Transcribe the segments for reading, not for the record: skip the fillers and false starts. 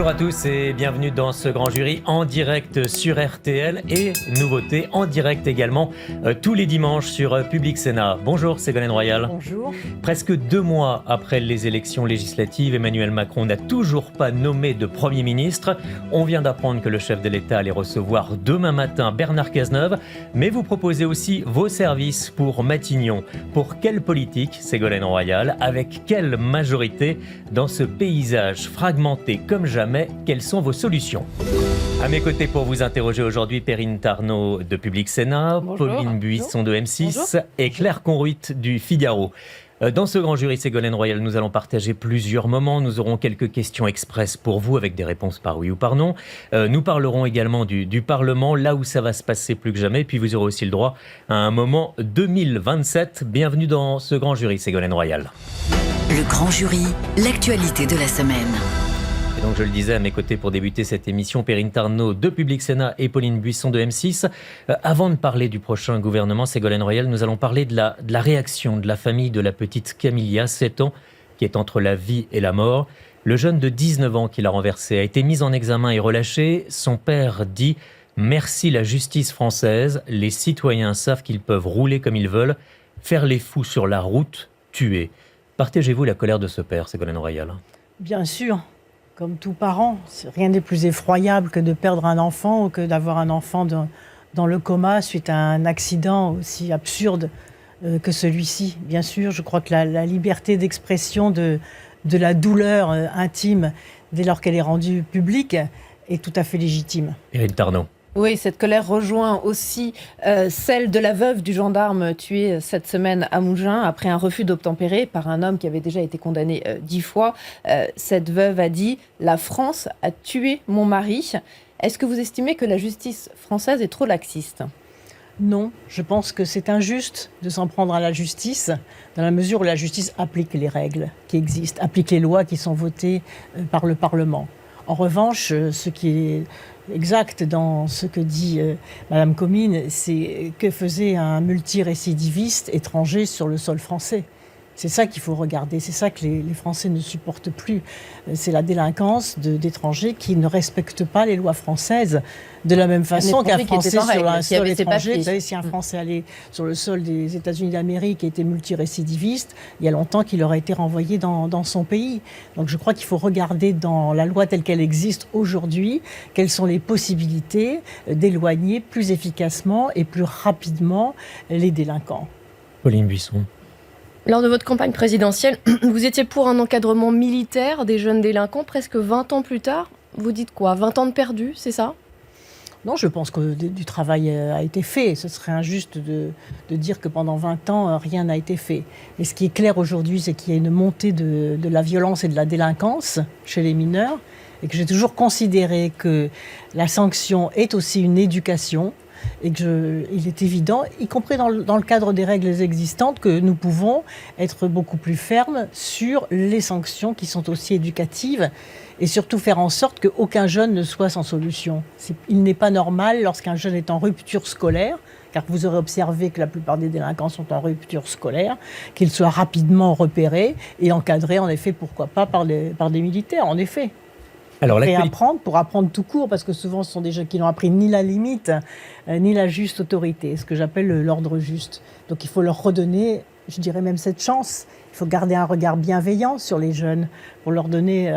Bonjour à tous et bienvenue dans ce grand jury en direct sur RTL et nouveauté en direct également tous les dimanches sur Public Sénat. Bonjour Ségolène Royal. Bonjour. Presque 2 mois après les élections législatives, Emmanuel Macron n'a toujours pas nommé de Premier ministre. On vient d'apprendre que le chef de l'État allait recevoir demain matin Bernard Cazeneuve, mais vous proposez aussi vos services pour Matignon. Pour quelle politique, Ségolène Royal, avec quelle majorité dans ce paysage fragmenté comme jamais, quelles sont vos solutions? À mes côtés pour vous interroger aujourd'hui, Perrine Tarnot de Public Sénat, Bonjour. Pauline Buisson de M6 Bonjour. et Claire Conruit du Figaro. Dans ce grand jury Ségolène Royal, nous allons partager plusieurs moments. Nous aurons quelques questions express pour vous avec des réponses par oui ou par non. Nous parlerons également du Parlement, là où ça va se passer plus que jamais. Puis vous aurez aussi le droit à un moment 2027. Bienvenue dans ce grand jury Ségolène Royal. Le grand jury, l'actualité de la semaine. Et donc je le disais à mes côtés pour débuter cette émission, Perrine Tarnot de Public Sénat et Pauline Buisson de M6. Avant de parler du prochain gouvernement, Ségolène Royal, nous allons parler de la réaction de la famille de la petite Camilla, 7 ans, qui est entre la vie et la mort. Le jeune de 19 ans qui l'a renversé a été mis en examen et relâché. Son père dit « Merci la justice française, les citoyens savent qu'ils peuvent rouler comme ils veulent, faire les fous sur la route, tuer ». Partagez-vous la colère de ce père, Ségolène Royal? Bien sûr, comme tout parent, rien n'est plus effroyable que de perdre un enfant ou que d'avoir un enfant dans le coma suite à un accident aussi absurde que celui-ci. Bien sûr, je crois que la liberté d'expression de la douleur intime, dès lors qu'elle est rendue publique, est tout à fait légitime. Perrine Tarnot. Oui, cette colère rejoint aussi celle de la veuve du gendarme tué cette semaine à Mougins après un refus d'obtempérer par un homme qui avait déjà été condamné 10 fois. Cette veuve a dit « La France a tué mon mari ». Est-ce que vous estimez que la justice française est trop laxiste ? Non, je pense que c'est injuste de s'en prendre à la justice, dans la mesure où la justice applique les règles qui existent, applique les lois qui sont votées par le Parlement. En revanche, ce qui est exact dans ce que dit Madame Comines, c'est que faisait un multirécidiviste étranger sur le sol français. C'est ça qu'il faut regarder, c'est ça que les Français ne supportent plus. C'est la délinquance d'étrangers qui ne respectent pas les lois françaises de la même façon qu'un Français sur un sol étranger. Vous savez, si un Français allait sur le sol des États-Unis d'Amérique et était multirécidiviste, il y a longtemps qu'il aurait été renvoyé dans son pays. Donc je crois qu'il faut regarder dans la loi telle qu'elle existe aujourd'hui, quelles sont les possibilités d'éloigner plus efficacement et plus rapidement les délinquants. Pauline Buisson. Lors de votre campagne présidentielle, vous étiez pour un encadrement militaire des jeunes délinquants. Presque 20 ans plus tard, vous dites quoi? 20 ans de perdu, c'est ça? Non, je pense que du travail a été fait. Ce serait injuste de dire que pendant 20 ans, rien n'a été fait. Mais ce qui est clair aujourd'hui, c'est qu'il y a une montée de la violence et de la délinquance chez les mineurs, et que j'ai toujours considéré que la sanction est aussi une éducation, et qu'il est évident, y compris dans le cadre des règles existantes, que nous pouvons être beaucoup plus fermes sur les sanctions qui sont aussi éducatives et surtout faire en sorte qu'aucun jeune ne soit sans solution. Il n'est pas normal lorsqu'un jeune est en rupture scolaire, car vous aurez observé que la plupart des délinquants sont en rupture scolaire, qu'il soit rapidement repéré et encadré, en effet, pourquoi pas par des militaires, en effet. Alors, pour apprendre tout court, parce que souvent ce sont des gens qui n'ont appris ni la limite, ni la juste autorité, ce que j'appelle l'ordre juste. Donc il faut leur redonner, je dirais même cette chance. Il faut garder un regard bienveillant sur les jeunes pour leur donner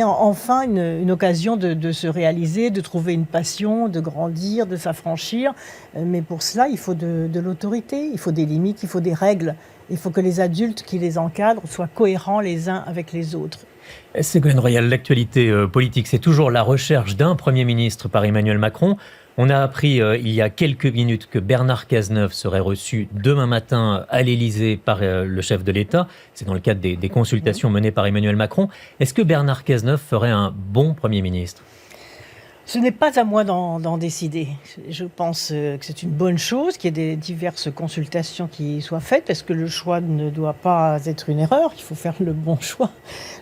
enfin une occasion de se réaliser, de trouver une passion, de grandir, de s'affranchir. Mais pour cela, il faut de l'autorité, il faut des limites, il faut des règles. Il faut que les adultes qui les encadrent soient cohérents les uns avec les autres. Ségolène Royal, l'actualité politique, c'est toujours la recherche d'un Premier ministre par Emmanuel Macron. On a appris il y a quelques minutes que Bernard Cazeneuve serait reçu demain matin à l'Élysée par le chef de l'État. C'est dans le cadre des consultations menées par Emmanuel Macron. Est-ce que Bernard Cazeneuve ferait un bon Premier ministre ? Ce n'est pas à moi d'en décider. Je pense que c'est une bonne chose qu'il y ait des diverses consultations qui soient faites, parce que le choix ne doit pas être une erreur. Il faut faire le bon choix,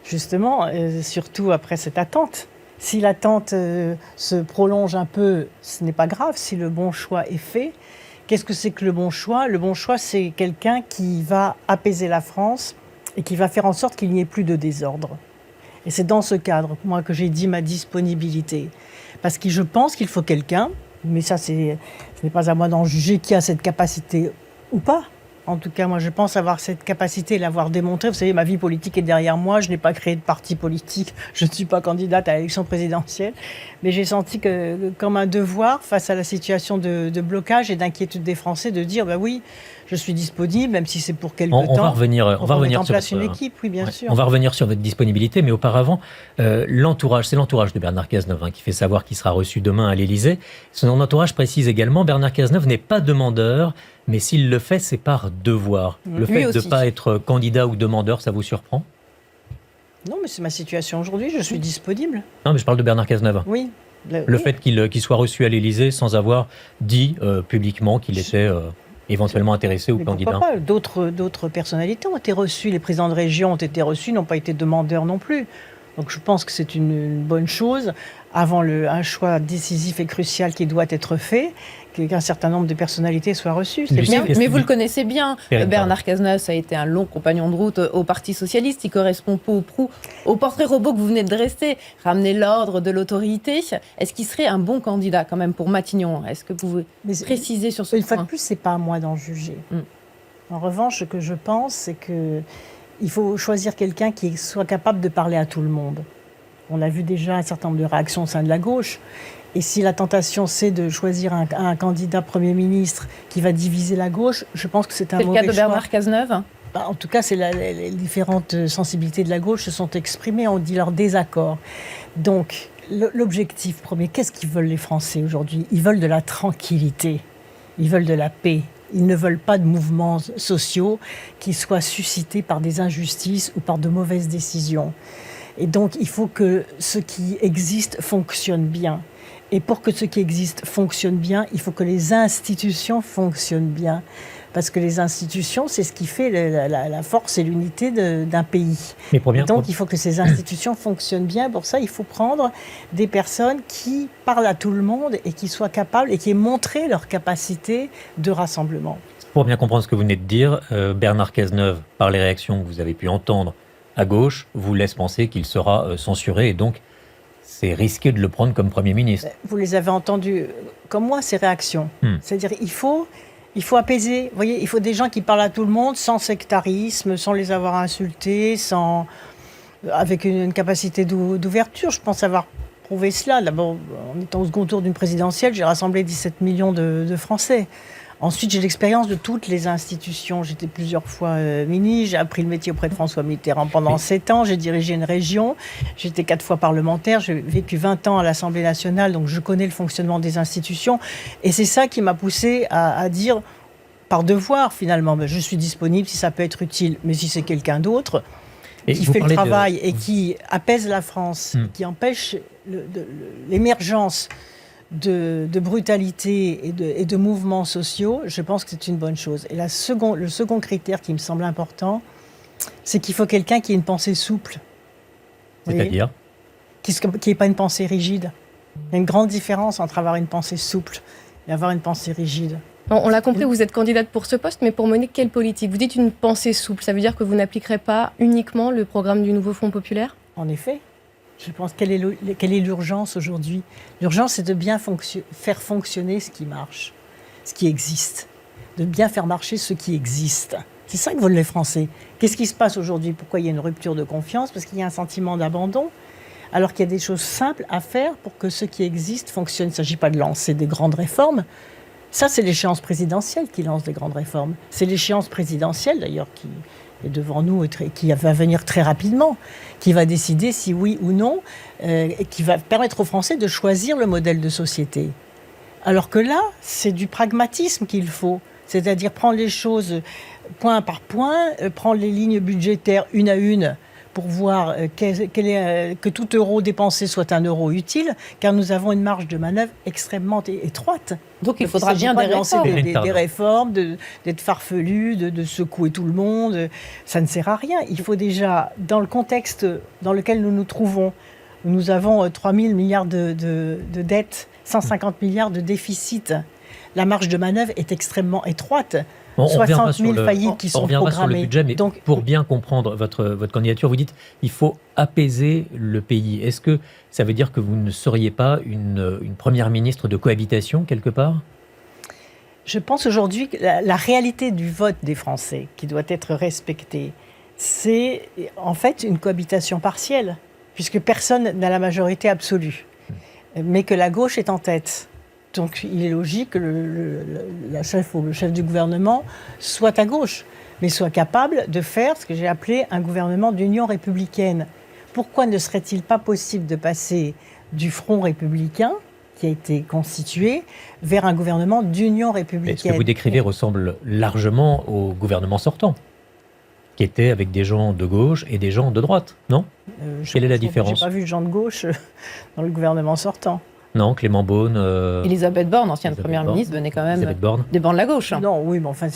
justement, surtout après cette attente. Si l'attente se prolonge un peu, ce n'est pas grave si le bon choix est fait. Qu'est-ce que c'est que le bon choix? Le bon choix, c'est quelqu'un qui va apaiser la France et qui va faire en sorte qu'il n'y ait plus de désordre. Et c'est dans ce cadre, moi, que j'ai dit ma disponibilité. Parce que je pense qu'il faut quelqu'un, mais ça, ce n'est pas à moi d'en juger qui a cette capacité ou pas. En tout cas, moi, je pense avoir cette capacité, l'avoir démontré. Vous savez, ma vie politique est derrière moi. Je n'ai pas créé de parti politique. Je ne suis pas candidate à l'élection présidentielle. Mais j'ai senti que, comme un devoir, face à la situation de blocage et d'inquiétude des Français, de dire, bah oui, je suis disponible, même si c'est pour quelque temps. On va revenir en sur place une équipe, oui, bien sûr. On va revenir sur votre disponibilité, mais auparavant, c'est l'entourage de Bernard Cazeneuve qui fait savoir qu'il sera reçu demain à l'Élysée. Son entourage précise également, Bernard Cazeneuve n'est pas demandeur, mais s'il le fait, c'est par devoir. Le fait de ne pas être candidat ou demandeur, ça vous surprend ? Non, mais c'est ma situation aujourd'hui, je suis disponible. Non, mais je parle de Bernard Cazeneuve. Oui. Le fait qu'il soit reçu à l'Élysée sans avoir dit publiquement qu'il était éventuellement intéressé ou candidat. Pourquoi pas ? D'autres personnalités ont été reçues, les présidents de région ont été reçus, n'ont pas été demandeurs non plus. Donc je pense que c'est une bonne chose, avant un choix décisif et crucial qui doit être fait, qu'un certain nombre de personnalités soient reçues. Mais vous le connaissez bien, Bernard Cazeneuve, ça a été un long compagnon de route au Parti Socialiste, il correspond peu ou prou au portrait robot que vous venez de dresser, ramener l'ordre de l'autorité. Est-ce qu'il serait un bon candidat quand même pour Matignon ? Est-ce que vous pouvez préciser sur ce point ? Une fois de plus, ce n'est pas à moi d'en juger. En revanche, ce que je pense, c'est qu'il faut choisir quelqu'un qui soit capable de parler à tout le monde. On a vu déjà un certain nombre de réactions au sein de la gauche. Et si la tentation, c'est de choisir un candidat Premier ministre qui va diviser la gauche, je pense que c'est un mauvais choix. C'est le cas de Bernard Cazeneuve ? En tout cas, les différentes sensibilités de la gauche se sont exprimées, on dit leur désaccord. Donc, l'objectif premier, qu'est-ce qu'ils veulent les Français aujourd'hui ? Ils veulent de la tranquillité, ils veulent de la paix. Ils ne veulent pas de mouvements sociaux qui soient suscités par des injustices ou par de mauvaises décisions. Et donc, il faut que ce qui existe fonctionne bien. Et pour que ce qui existe fonctionne bien, il faut que les institutions fonctionnent bien. Parce que les institutions, c'est ce qui fait la force et l'unité d'un pays. Donc, il faut que ces institutions fonctionnent bien. Pour ça, il faut prendre des personnes qui parlent à tout le monde et qui soient capables et qui aient montré leur capacité de rassemblement. Pour bien comprendre ce que vous venez de dire, Bernard Cazeneuve, par les réactions que vous avez pu entendre à gauche, vous laisse penser qu'il sera censuré et donc c'est risqué de le prendre comme Premier ministre. Vous les avez entendues comme moi, ces réactions. C'est-à-dire il faut apaiser. Vous voyez, il faut des gens qui parlent à tout le monde sans sectarisme, sans les avoir insultés, avec une capacité d'ouverture. Je pense avoir prouvé cela. D'abord, en étant au second tour d'une présidentielle, j'ai rassemblé 17 millions de Français. Ensuite, j'ai l'expérience de toutes les institutions. J'étais plusieurs fois ministre, j'ai appris le métier auprès de François Mitterrand pendant 7 ans, j'ai dirigé une région, j'étais 4 fois parlementaire, j'ai vécu 20 ans à l'Assemblée nationale, donc je connais le fonctionnement des institutions. Et c'est ça qui m'a poussé à dire, par devoir finalement, je suis disponible si ça peut être utile, mais si c'est quelqu'un d'autre qui fait le travail et qui apaise la France, qui empêche l'émergence de brutalité et de mouvements sociaux, je pense que c'est une bonne chose. Et le second critère qui me semble important, c'est qu'il faut quelqu'un qui ait une pensée souple. C'est-à-dire ? Qui n'ait pas une pensée rigide. Il y a une grande différence entre avoir une pensée souple et avoir une pensée rigide. On l'a compris, vous êtes candidate pour ce poste, mais pour mener quelle politique ? Vous dites une pensée souple, ça veut dire que vous n'appliquerez pas uniquement le programme du nouveau Front populaire ? En effet. Je pense quelle est l'urgence aujourd'hui ? L'urgence, c'est de bien faire fonctionner ce qui marche, ce qui existe, de bien faire marcher ce qui existe. C'est ça que veulent les Français. Qu'est-ce qui se passe aujourd'hui ? Pourquoi il y a une rupture de confiance ? Parce qu'il y a un sentiment d'abandon, alors qu'il y a des choses simples à faire pour que ce qui existe fonctionne. Il ne s'agit pas de lancer des grandes réformes. Ça, c'est l'échéance présidentielle qui lance des grandes réformes. C'est l'échéance présidentielle, d'ailleurs, qui est devant nous et qui va venir très rapidement, qui va décider si oui ou non, et qui va permettre aux Français de choisir le modèle de société. Alors que là, c'est du pragmatisme qu'il faut, c'est-à-dire prendre les choses point par point, prendre les lignes budgétaires une à une pour voir que tout euro dépensé soit un euro utile, car nous avons une marge de manœuvre extrêmement étroite. Donc il faudra bien des réformes, d'être farfelu, de secouer tout le monde. Ça ne sert à rien. Il faut déjà, dans le contexte dans lequel nous nous trouvons, nous avons 3 000 milliards de dettes, 150 milliards de déficit. La marge de manœuvre est extrêmement étroite. On reviendra 60 000 faillites qui on sont reviendra sur le programmées. budget, mais Donc, pour bien comprendre votre candidature, vous dites il faut apaiser le pays. Est-ce que ça veut dire que vous ne seriez pas une première ministre de cohabitation quelque part ? je pense aujourd'hui que la réalité du vote des Français, qui doit être respectée, c'est en fait une cohabitation partielle, puisque personne n'a la majorité absolue, mais que la gauche est en tête. Donc il est logique que le chef du gouvernement soit à gauche, mais soit capable de faire ce que j'ai appelé un gouvernement d'union républicaine. Pourquoi ne serait-il pas possible de passer du Front républicain, qui a été constitué, vers un gouvernement d'union républicaine? Ce que vous décrivez ressemble largement au gouvernement sortant, qui était avec des gens de gauche et des gens de droite, non ? Quelle est la différence ? Je n'ai pas vu de gens de gauche dans le gouvernement sortant. Non, Clément Beaune... Elisabeth Borne, ancienne Elisabeth première Borne. ministre, venait quand même Elisabeth Borne. des bancs de la gauche. Non, oui, mais enfin,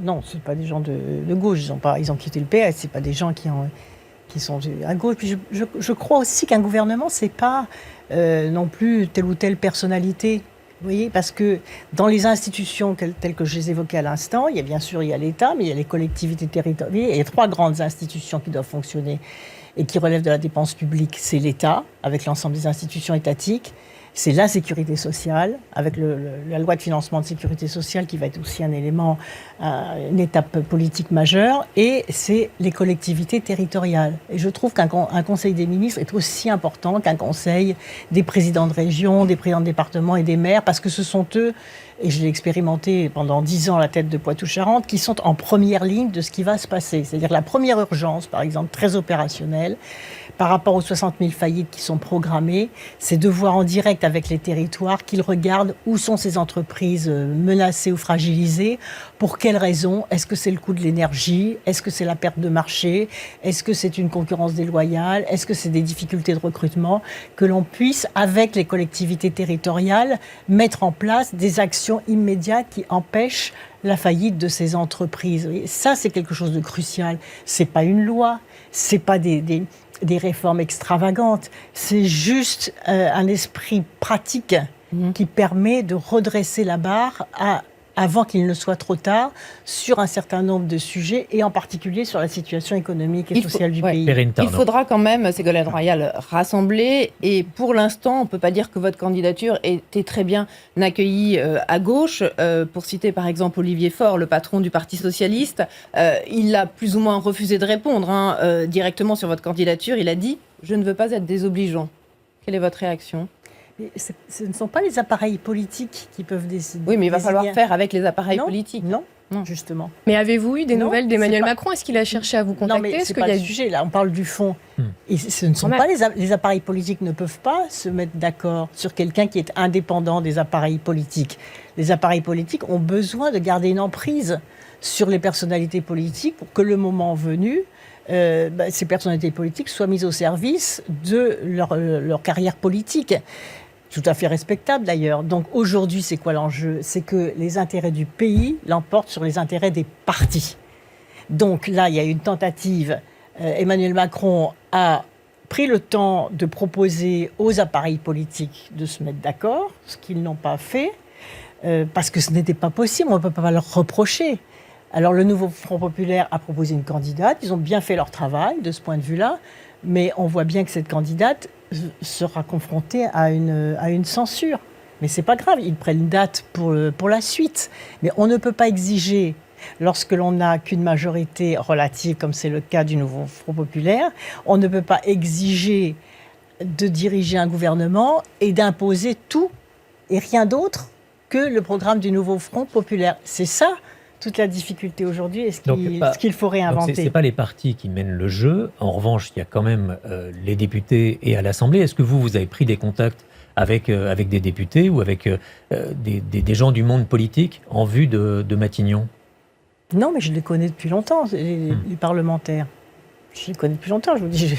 non, c'est pas des gens de gauche. Ils ont quitté le PS. C'est pas des gens qui sont à gauche. Puis je crois aussi qu'un gouvernement, c'est pas non plus telle ou telle personnalité. Vous voyez, parce que dans les institutions telles que je les évoquais à l'instant, il y a l'État, mais il y a les collectivités territoriales. Il y a 3 grandes institutions qui doivent fonctionner et qui relèvent de la dépense publique. C'est l'État, avec l'ensemble des institutions étatiques. C'est la sécurité sociale, avec la loi de financement de sécurité sociale qui va être aussi un élément, une étape politique majeure. Et c'est les collectivités territoriales. Et je trouve qu'un conseil des ministres est aussi important qu'un conseil des présidents de région, des présidents de département et des maires, parce que ce sont eux, et je l'ai expérimenté pendant 10 ans à la tête de Poitou-Charentes, qui sont en première ligne de ce qui va se passer. C'est-à-dire la première urgence, par exemple, très opérationnelle, par rapport aux 60 000 faillites qui sont programmées, c'est de voir en direct avec les territoires qu'ils regardent où sont ces entreprises menacées ou fragilisées, pour quelles raisons. Est-ce que c'est le coût de l'énergie? Est-ce que c'est la perte de marché? Est-ce que c'est une concurrence déloyale? Est-ce que c'est des difficultés de recrutement? Que l'on puisse, avec les collectivités territoriales, mettre en place des actions immédiates qui empêchent la faillite de ces entreprises. Et ça, c'est quelque chose de crucial. C'est pas une loi, c'est pas des réformes extravagantes, c'est juste un esprit pratique qui permet de redresser la barre avant qu'il ne soit trop tard sur un certain nombre de sujets et en particulier sur la situation économique et sociale du pays. Il faudra quand même, Ségolène Royal, rassembler, et pour l'instant, on ne peut pas dire que votre candidature était très bien accueillie à gauche. Pour citer par exemple Olivier Faure, le patron du Parti Socialiste, il a plus ou moins refusé de répondre directement sur votre candidature. Il a dit « Je ne veux pas être désobligeant ». Quelle est votre réaction ? Ce ne sont pas les appareils politiques qui peuvent décider. Oui, mais il va falloir faire avec les appareils politiques. Non, justement. Mais avez-vous eu des nouvelles d'Emmanuel Macron? Est-ce qu'il a cherché à vous contacter? Non, mais c'est pas le sujet. Là, on parle du fond. Et ce ne sont pas les appareils politiques ne peuvent pas se mettre d'accord sur quelqu'un qui est indépendant des appareils politiques. Les appareils politiques ont besoin de garder une emprise sur les personnalités politiques pour que le moment venu, ces personnalités politiques soient mises au service de leur carrière politique. Tout à fait respectable d'ailleurs. Donc aujourd'hui, c'est quoi l'enjeu? C'est que les intérêts du pays l'emportent sur les intérêts des partis. Donc là, il y a une tentative. Emmanuel Macron a pris le temps de proposer aux appareils politiques de se mettre d'accord, ce qu'ils n'ont pas fait, parce que ce n'était pas possible, on ne peut pas leur reprocher. Alors le nouveau Front populaire a proposé une candidate, ils ont bien fait leur travail de ce point de vue-là, mais on voit bien que cette candidate sera confrontée à une censure. Mais c'est pas grave, ils prennent date pour la suite. Mais on ne peut pas exiger, lorsque l'on n'a qu'une majorité relative, comme c'est le cas du nouveau Front populaire, on ne peut pas exiger de diriger un gouvernement et d'imposer tout et rien d'autre que le programme du nouveau Front populaire. C'est ça toute la difficulté aujourd'hui et ce qu'il faut réinventer. Ce n'est pas les partis qui mènent le jeu. En revanche, il y a quand même les députés et à l'Assemblée. Est-ce que vous avez pris des contacts avec des députés ou avec des gens du monde politique en vue de Matignon? Non, mais je les connais depuis longtemps, les parlementaires. Je les connais depuis longtemps. Je vous dis,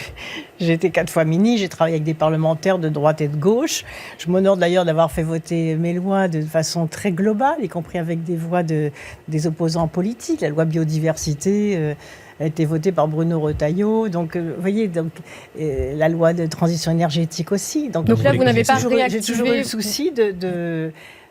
j'ai été 4 fois ministre, j'ai travaillé avec des parlementaires de droite et de gauche. Je m'honore d'ailleurs d'avoir fait voter mes lois de façon très globale, y compris avec des voix des opposants politiques. La loi biodiversité a été votée par Bruno Retailleau. Donc, vous voyez, la loi de transition énergétique aussi. Donc là, vous n'avez pas réactivé... J'ai toujours eu le souci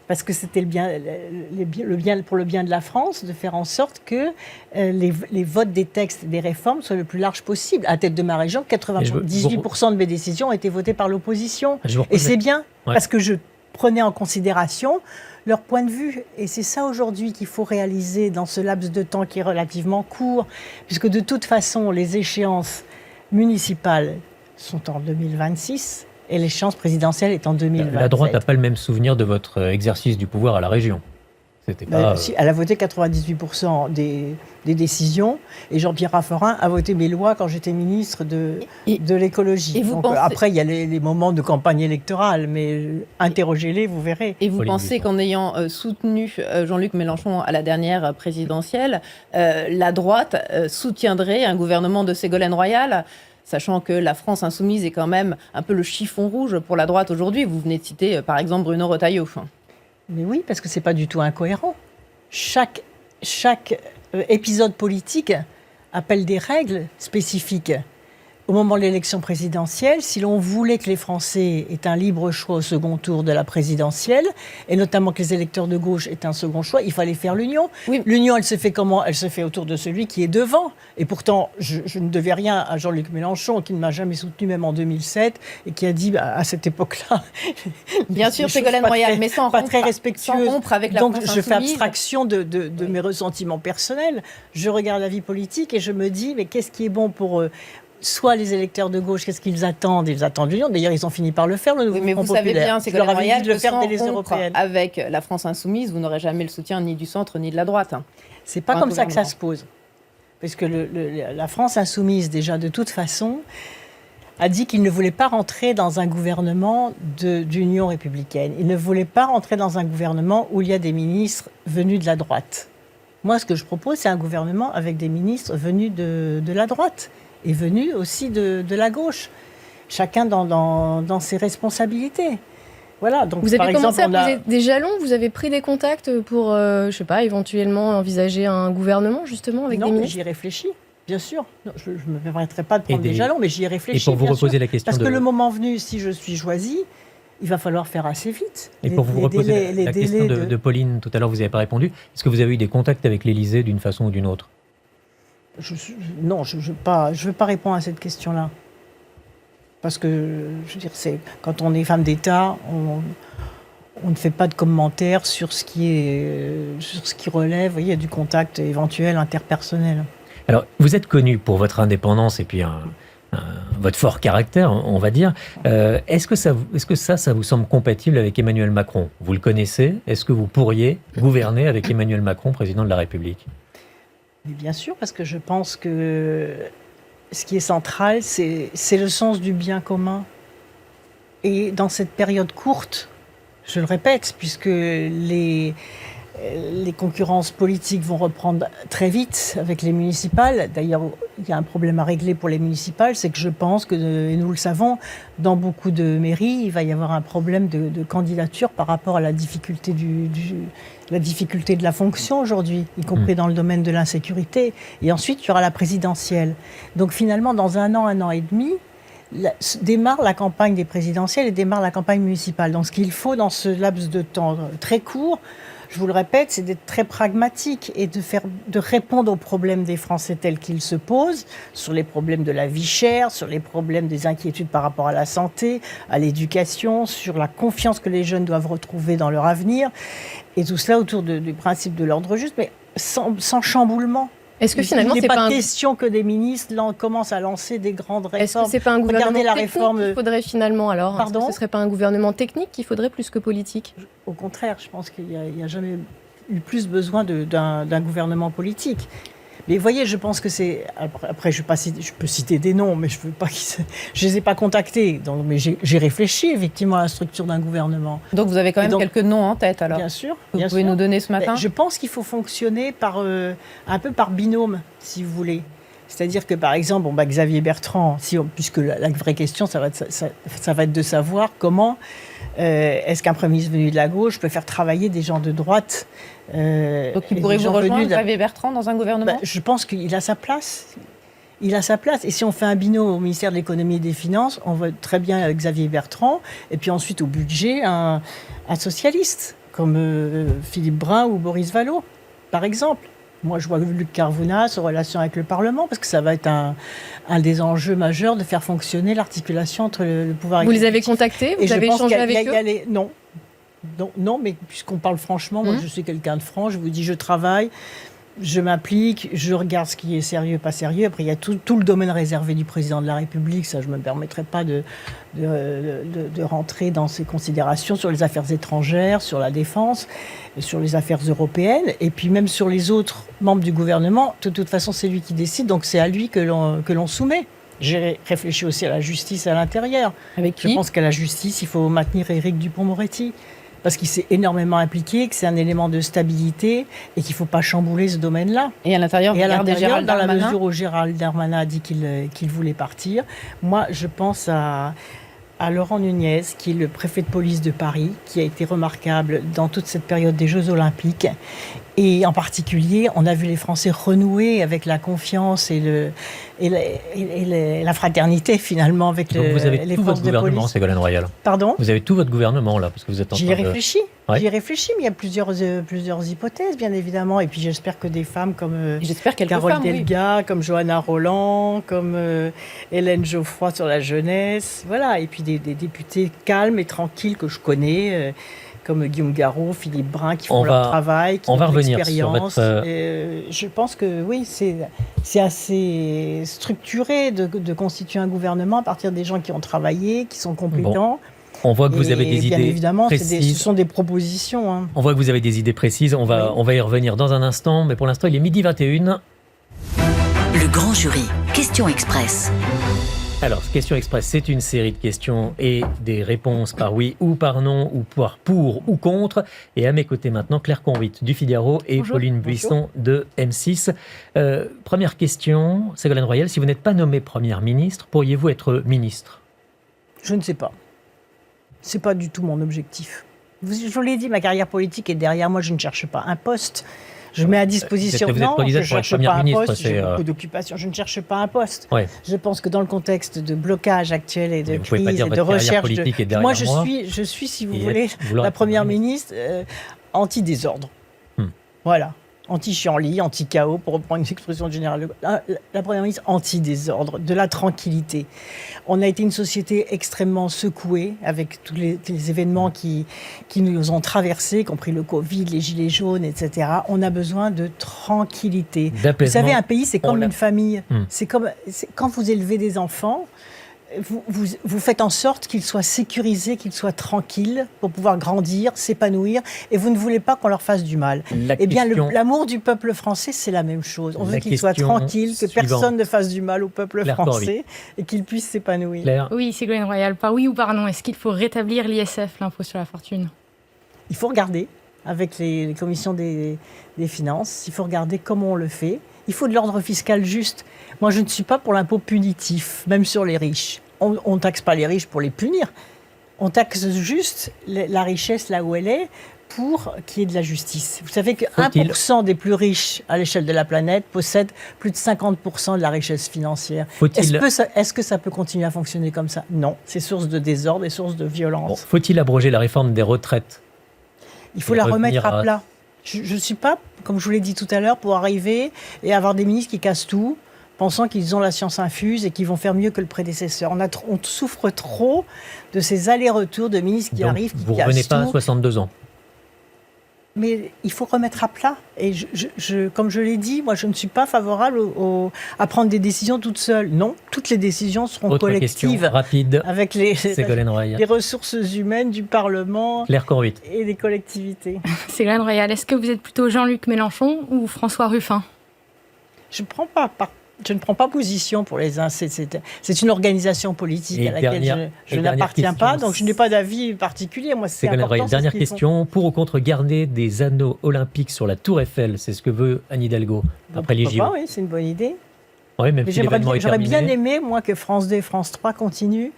parce que c'était pour le bien de la France, de faire en sorte que les votes des textes des réformes soient le plus large possible. À tête de ma région, 98% de mes décisions ont été votées par l'opposition. Et c'est bien, parce que je prenais en considération leur point de vue. Et c'est ça aujourd'hui qu'il faut réaliser dans ce laps de temps qui est relativement court, puisque de toute façon, les échéances municipales sont en 2026 et l'échéance présidentielle est en 2027. La droite n'a pas le même souvenir de votre exercice du pouvoir à la région. Si, elle a voté 98% des décisions et Jean-Pierre Raffarin a voté mes lois quand j'étais ministre de l'écologie. Après, il y a les moments de campagne électorale, mais interrogez-les, vous verrez. Et vous pensez qu'en ayant soutenu Jean-Luc Mélenchon à la dernière présidentielle, la droite soutiendrait un gouvernement de Ségolène Royal, sachant que la France insoumise est quand même un peu le chiffon rouge pour la droite aujourd'hui? Vous venez de citer par exemple Bruno Retailleau. Mais oui, parce que ce n'est pas du tout incohérent. Chaque épisode politique appelle des règles spécifiques. Au moment de l'élection présidentielle, si l'on voulait que les Français aient un libre choix au second tour de la présidentielle, et notamment que les électeurs de gauche aient un second choix, il fallait faire l'union. Oui. L'union, elle se fait comment? Elle se fait autour de celui qui est devant. Et pourtant, je ne devais rien à Jean-Luc Mélenchon, qui ne m'a jamais soutenu, même en 2007, et qui a dit à cette époque-là... Bien sûr, Ségolène Royal, mais sans très respectueuse. Sans rompre avec la Donc, France je fais insoumise. abstraction de mes ressentiments personnels. Je regarde la vie politique et je me dis, mais qu'est-ce qui est bon pour... soit les électeurs de gauche, qu'est-ce qu'ils attendent? Ils attendent l'union. D'ailleurs, ils ont fini par le faire, le nouveau Front populaire. Mais vous savez bien, c'est que leur Royal, de le faire dès les sans européennes. Avec la France insoumise, vous n'aurez jamais le soutien ni du centre ni de la droite. C'est pas comme ça que ça se pose. Parce que la France insoumise, déjà, de toute façon, a dit qu'il ne voulait pas rentrer dans un gouvernement d'union républicaine. Il ne voulait pas rentrer dans un gouvernement où il y a des ministres venus de la droite. Moi, ce que je propose, c'est un gouvernement avec des ministres venus de la droite. Est venu aussi de la gauche, chacun dans ses responsabilités. Voilà, donc, vous avez par commencé exemple, à poser des jalons, vous avez pris des contacts pour, je sais pas, éventuellement envisager un gouvernement justement avec des ministres? Non, j'y réfléchis, bien sûr. Non, je ne me permettrai pas de prendre des jalons, mais j'y ai réfléchi. Et pour vous reposer la question parce que le moment venu, si je suis choisie, il va falloir faire assez vite. Et pour vous reposer la question de Pauline, tout à l'heure, vous n'avez pas répondu. Est-ce que vous avez eu des contacts avec l'Élysée d'une façon ou d'une autre? Non, je ne veux pas répondre à cette question-là. Parce que, je veux dire, quand on est femme d'État, on ne fait pas de commentaires sur ce qui relève, vous voyez, du contact éventuel interpersonnel. Alors, vous êtes connu pour votre indépendance et puis votre fort caractère, on va dire. Est-ce que ça vous semble compatible avec Emmanuel Macron? Vous le connaissez. Est-ce que vous pourriez gouverner avec Emmanuel Macron, président de la République? Mais bien sûr, parce que je pense que ce qui est central, c'est le sens du bien commun. Et dans cette période courte, je le répète, puisque les concurrences politiques vont reprendre très vite avec les municipales. D'ailleurs, il y a un problème à régler pour les municipales, c'est que je pense que, et nous le savons, dans beaucoup de mairies, il va y avoir un problème de candidature par rapport à la difficulté la difficulté de la fonction aujourd'hui, y compris dans le domaine de l'insécurité. Et ensuite, il y aura la présidentielle. Donc finalement, dans un an et demi, démarre la campagne des présidentielles et démarre la campagne municipale. Donc ce qu'il faut dans ce laps de temps très court, je vous le répète, c'est d'être très pragmatique et de répondre aux problèmes des Français tels qu'ils se posent, sur les problèmes de la vie chère, sur les problèmes des inquiétudes par rapport à la santé, à l'éducation, sur la confiance que les jeunes doivent retrouver dans leur avenir, et tout cela autour du principe de l'ordre juste, mais sans chamboulement. Est-ce que finalement, il n'est pas question que des ministres commencent à lancer des grandes réformes? Est-ce que c'est pas un gouvernement technique qu'il faudrait finalement alors? Pardon? Est-ce que ce serait pas un gouvernement technique qu'il faudrait plus que politique? Au contraire, je pense qu'il n'y a jamais eu plus besoin d'un gouvernement politique. Mais vous voyez, je pense que c'est... Après, je peux citer des noms, mais je ne les ai pas contactés. Donc, mais j'ai réfléchi effectivement à la structure d'un gouvernement. Donc vous avez quand même quelques noms en tête alors? Bien sûr. Vous pouvez nous donner ce matin? Je pense qu'il faut fonctionner un peu par binôme, si vous voulez. C'est-à-dire que, par exemple, Xavier Bertrand, puisque la vraie question, ça va être de savoir comment est-ce qu'un Premier ministre venu de la gauche peut faire travailler des gens de droite. Donc il pourrait vous rejoindre, Xavier Bertrand, dans un gouvernement? Je pense qu'il a sa place. Il a sa place. Et si on fait un binôme au ministère de l'économie et des finances, on voit très bien Xavier Bertrand, et puis ensuite au budget, un socialiste, comme Philippe Brun ou Boris Vallaud, par exemple. Moi, je vois Luc Carvounas en relation avec le Parlement, parce que ça va être un des enjeux majeurs de faire fonctionner l'articulation entre le pouvoir Vous exécutif. les avez contactés? Vous avez échangé avec eux? Non. Non, mais puisqu'on parle franchement, moi je suis quelqu'un de franc, je vous dis je travaille, je m'applique, je regarde ce qui est sérieux, pas sérieux. Après, il y a tout le domaine réservé du président de la République, ça je ne me permettrai pas de rentrer dans ces considérations sur les affaires étrangères, sur la défense, sur les affaires européennes, et puis même sur les autres membres du gouvernement. De toute façon, c'est lui qui décide, donc c'est à lui que l'on soumet. J'ai réfléchi aussi à la justice à l'intérieur. Avec qui ? Je pense qu'à la justice, il faut maintenir Éric Dupond-Moretti, parce qu'il s'est énormément impliqué, que c'est un élément de stabilité et qu'il ne faut pas chambouler ce domaine-là. Et à l'intérieur, Et à regardez l'intérieur, Gérald dans la Darmanin. mesure où Gérald Darmanin a dit qu'il voulait partir, moi, je pense à Laurent Nunez, qui est le préfet de police de Paris, qui a été remarquable dans toute cette période des Jeux Olympiques. Et en particulier, on a vu les Français renouer avec la confiance et la fraternité, finalement, avec Donc vous avez les tout forces votre de gouvernement, police. Ségolène Royal. Pardon ? Vous avez tout votre gouvernement, là, parce que vous êtes en J'y train ai réfléchi. Ouais. J'y ai réfléchi, mais il y a plusieurs hypothèses, bien évidemment. Et puis j'espère que des femmes comme J'espère quelques Carole femmes, oui. Delga, comme Johanna Roland, comme Hélène Geoffroy sur la jeunesse, voilà. Et puis des députés calmes et tranquilles que je connais, comme Guillaume Garot, Philippe Brun, qui font leur travail, qui ont de revenir sur l'expérience. votre... Je pense que oui, c'est assez structuré de constituer un gouvernement à partir des gens qui ont travaillé, qui sont compétents. On voit que vous avez des bien idées évidemment, précises. ce sont des propositions. Hein. On voit que vous avez des idées précises. On va y revenir dans un instant. Mais pour l'instant, il est 12h21. Le Grand Jury, question express. Alors, Question Express, c'est une série de questions et des réponses par oui ou par non, ou par pour ou contre. Et à mes côtés maintenant, Claire Convit du Figaro et Bonjour. Pauline Buisson de M6. Première question, Ségolène Royal, si vous n'êtes pas nommée Première ministre, pourriez-vous être ministre ? Je ne sais pas. C'est pas du tout mon objectif. Je vous l'ai dit, ma carrière politique est derrière moi. Je ne cherche pas un poste. Je mets à disposition. Vous êtes Non, je candidate ne pour être cherche Première pas un ministre, poste. c'est, J'ai beaucoup d'occupations. Je ne cherche pas un poste. Ouais. Je pense que dans le contexte de blocage actuel et de Mais vous pouvez pas crise dire et de votre carrière recherche, politique est derrière moi, moi. je suis, si vous Et voulez, vous l'aurez la Première Première ministre anti-désordre. Voilà. Anti-chienlit, anti-chaos, pour reprendre une expression générale. La Première ministre anti-désordre, de la tranquillité. On a été une société extrêmement secouée avec tous les événements qui nous ont traversés, y compris le Covid, les gilets jaunes, etc. On a besoin de tranquillité. Vous D'apaisement. savez, un pays, c'est comme une famille. Hmm. C'est quand vous élevez des enfants, vous faites en sorte qu'ils soient sécurisés, qu'ils soient tranquilles pour pouvoir grandir, s'épanouir, et vous ne voulez pas qu'on leur fasse du mal. Eh bien, l'amour du peuple français, c'est la même chose. On veut qu'il soit tranquille, que personne ne fasse du mal au peuple français et qu'il puisse s'épanouir. Claire. Oui, Ségolène Royal, par oui ou par non, est-ce qu'il faut rétablir l'ISF, l'impôt sur la fortune ? Il faut regarder avec les commissions des finances, il faut regarder comment on le fait. Il faut de l'ordre fiscal juste. Moi, je ne suis pas pour l'impôt punitif, même sur les riches. On ne taxe pas les riches pour les punir. On taxe juste la richesse là où elle est pour qu'il y ait de la justice. Vous savez que 1% des plus riches à l'échelle de la planète possèdent plus de 50% de la richesse financière. Est-ce que ça peut continuer à fonctionner comme ça ? Non. C'est source de désordre et source de violence. Bon, faut-il abroger la réforme des retraites ? Il faut la remettre à plat. Je ne suis pas, comme je vous l'ai dit tout à l'heure, pour arriver et avoir des ministres qui cassent tout, pensant qu'ils ont la science infuse et qu'ils vont faire mieux que le prédécesseur. On souffre trop de ces allers-retours de ministres qui arrivent, qui cassent tout. Vous ne revenez pas à 62 ans. Mais il faut remettre à plat. Et comme je l'ai dit, moi, je ne suis pas favorable à prendre des décisions toutes seules. Non, toutes les décisions seront Autre collectives. question rapide. Avec les ressources humaines du Parlement et des collectivités. Ségolène Royal, est-ce que vous êtes plutôt Jean-Luc Mélenchon ou François Ruffin ? Je ne prends pas position pour les uns. C'est une organisation politique à laquelle je n'appartiens pas, donc je n'ai pas d'avis particulier. Moi, c'est important. Dernière question. Pour ou contre garder des anneaux olympiques sur la Tour Eiffel ? C'est ce que veut Anne Hidalgo après les JO. Oui, c'est une bonne idée. Oui, même si l'événement est terminé. J'aurais bien aimé, moi, que France 2 et France 3 continuent,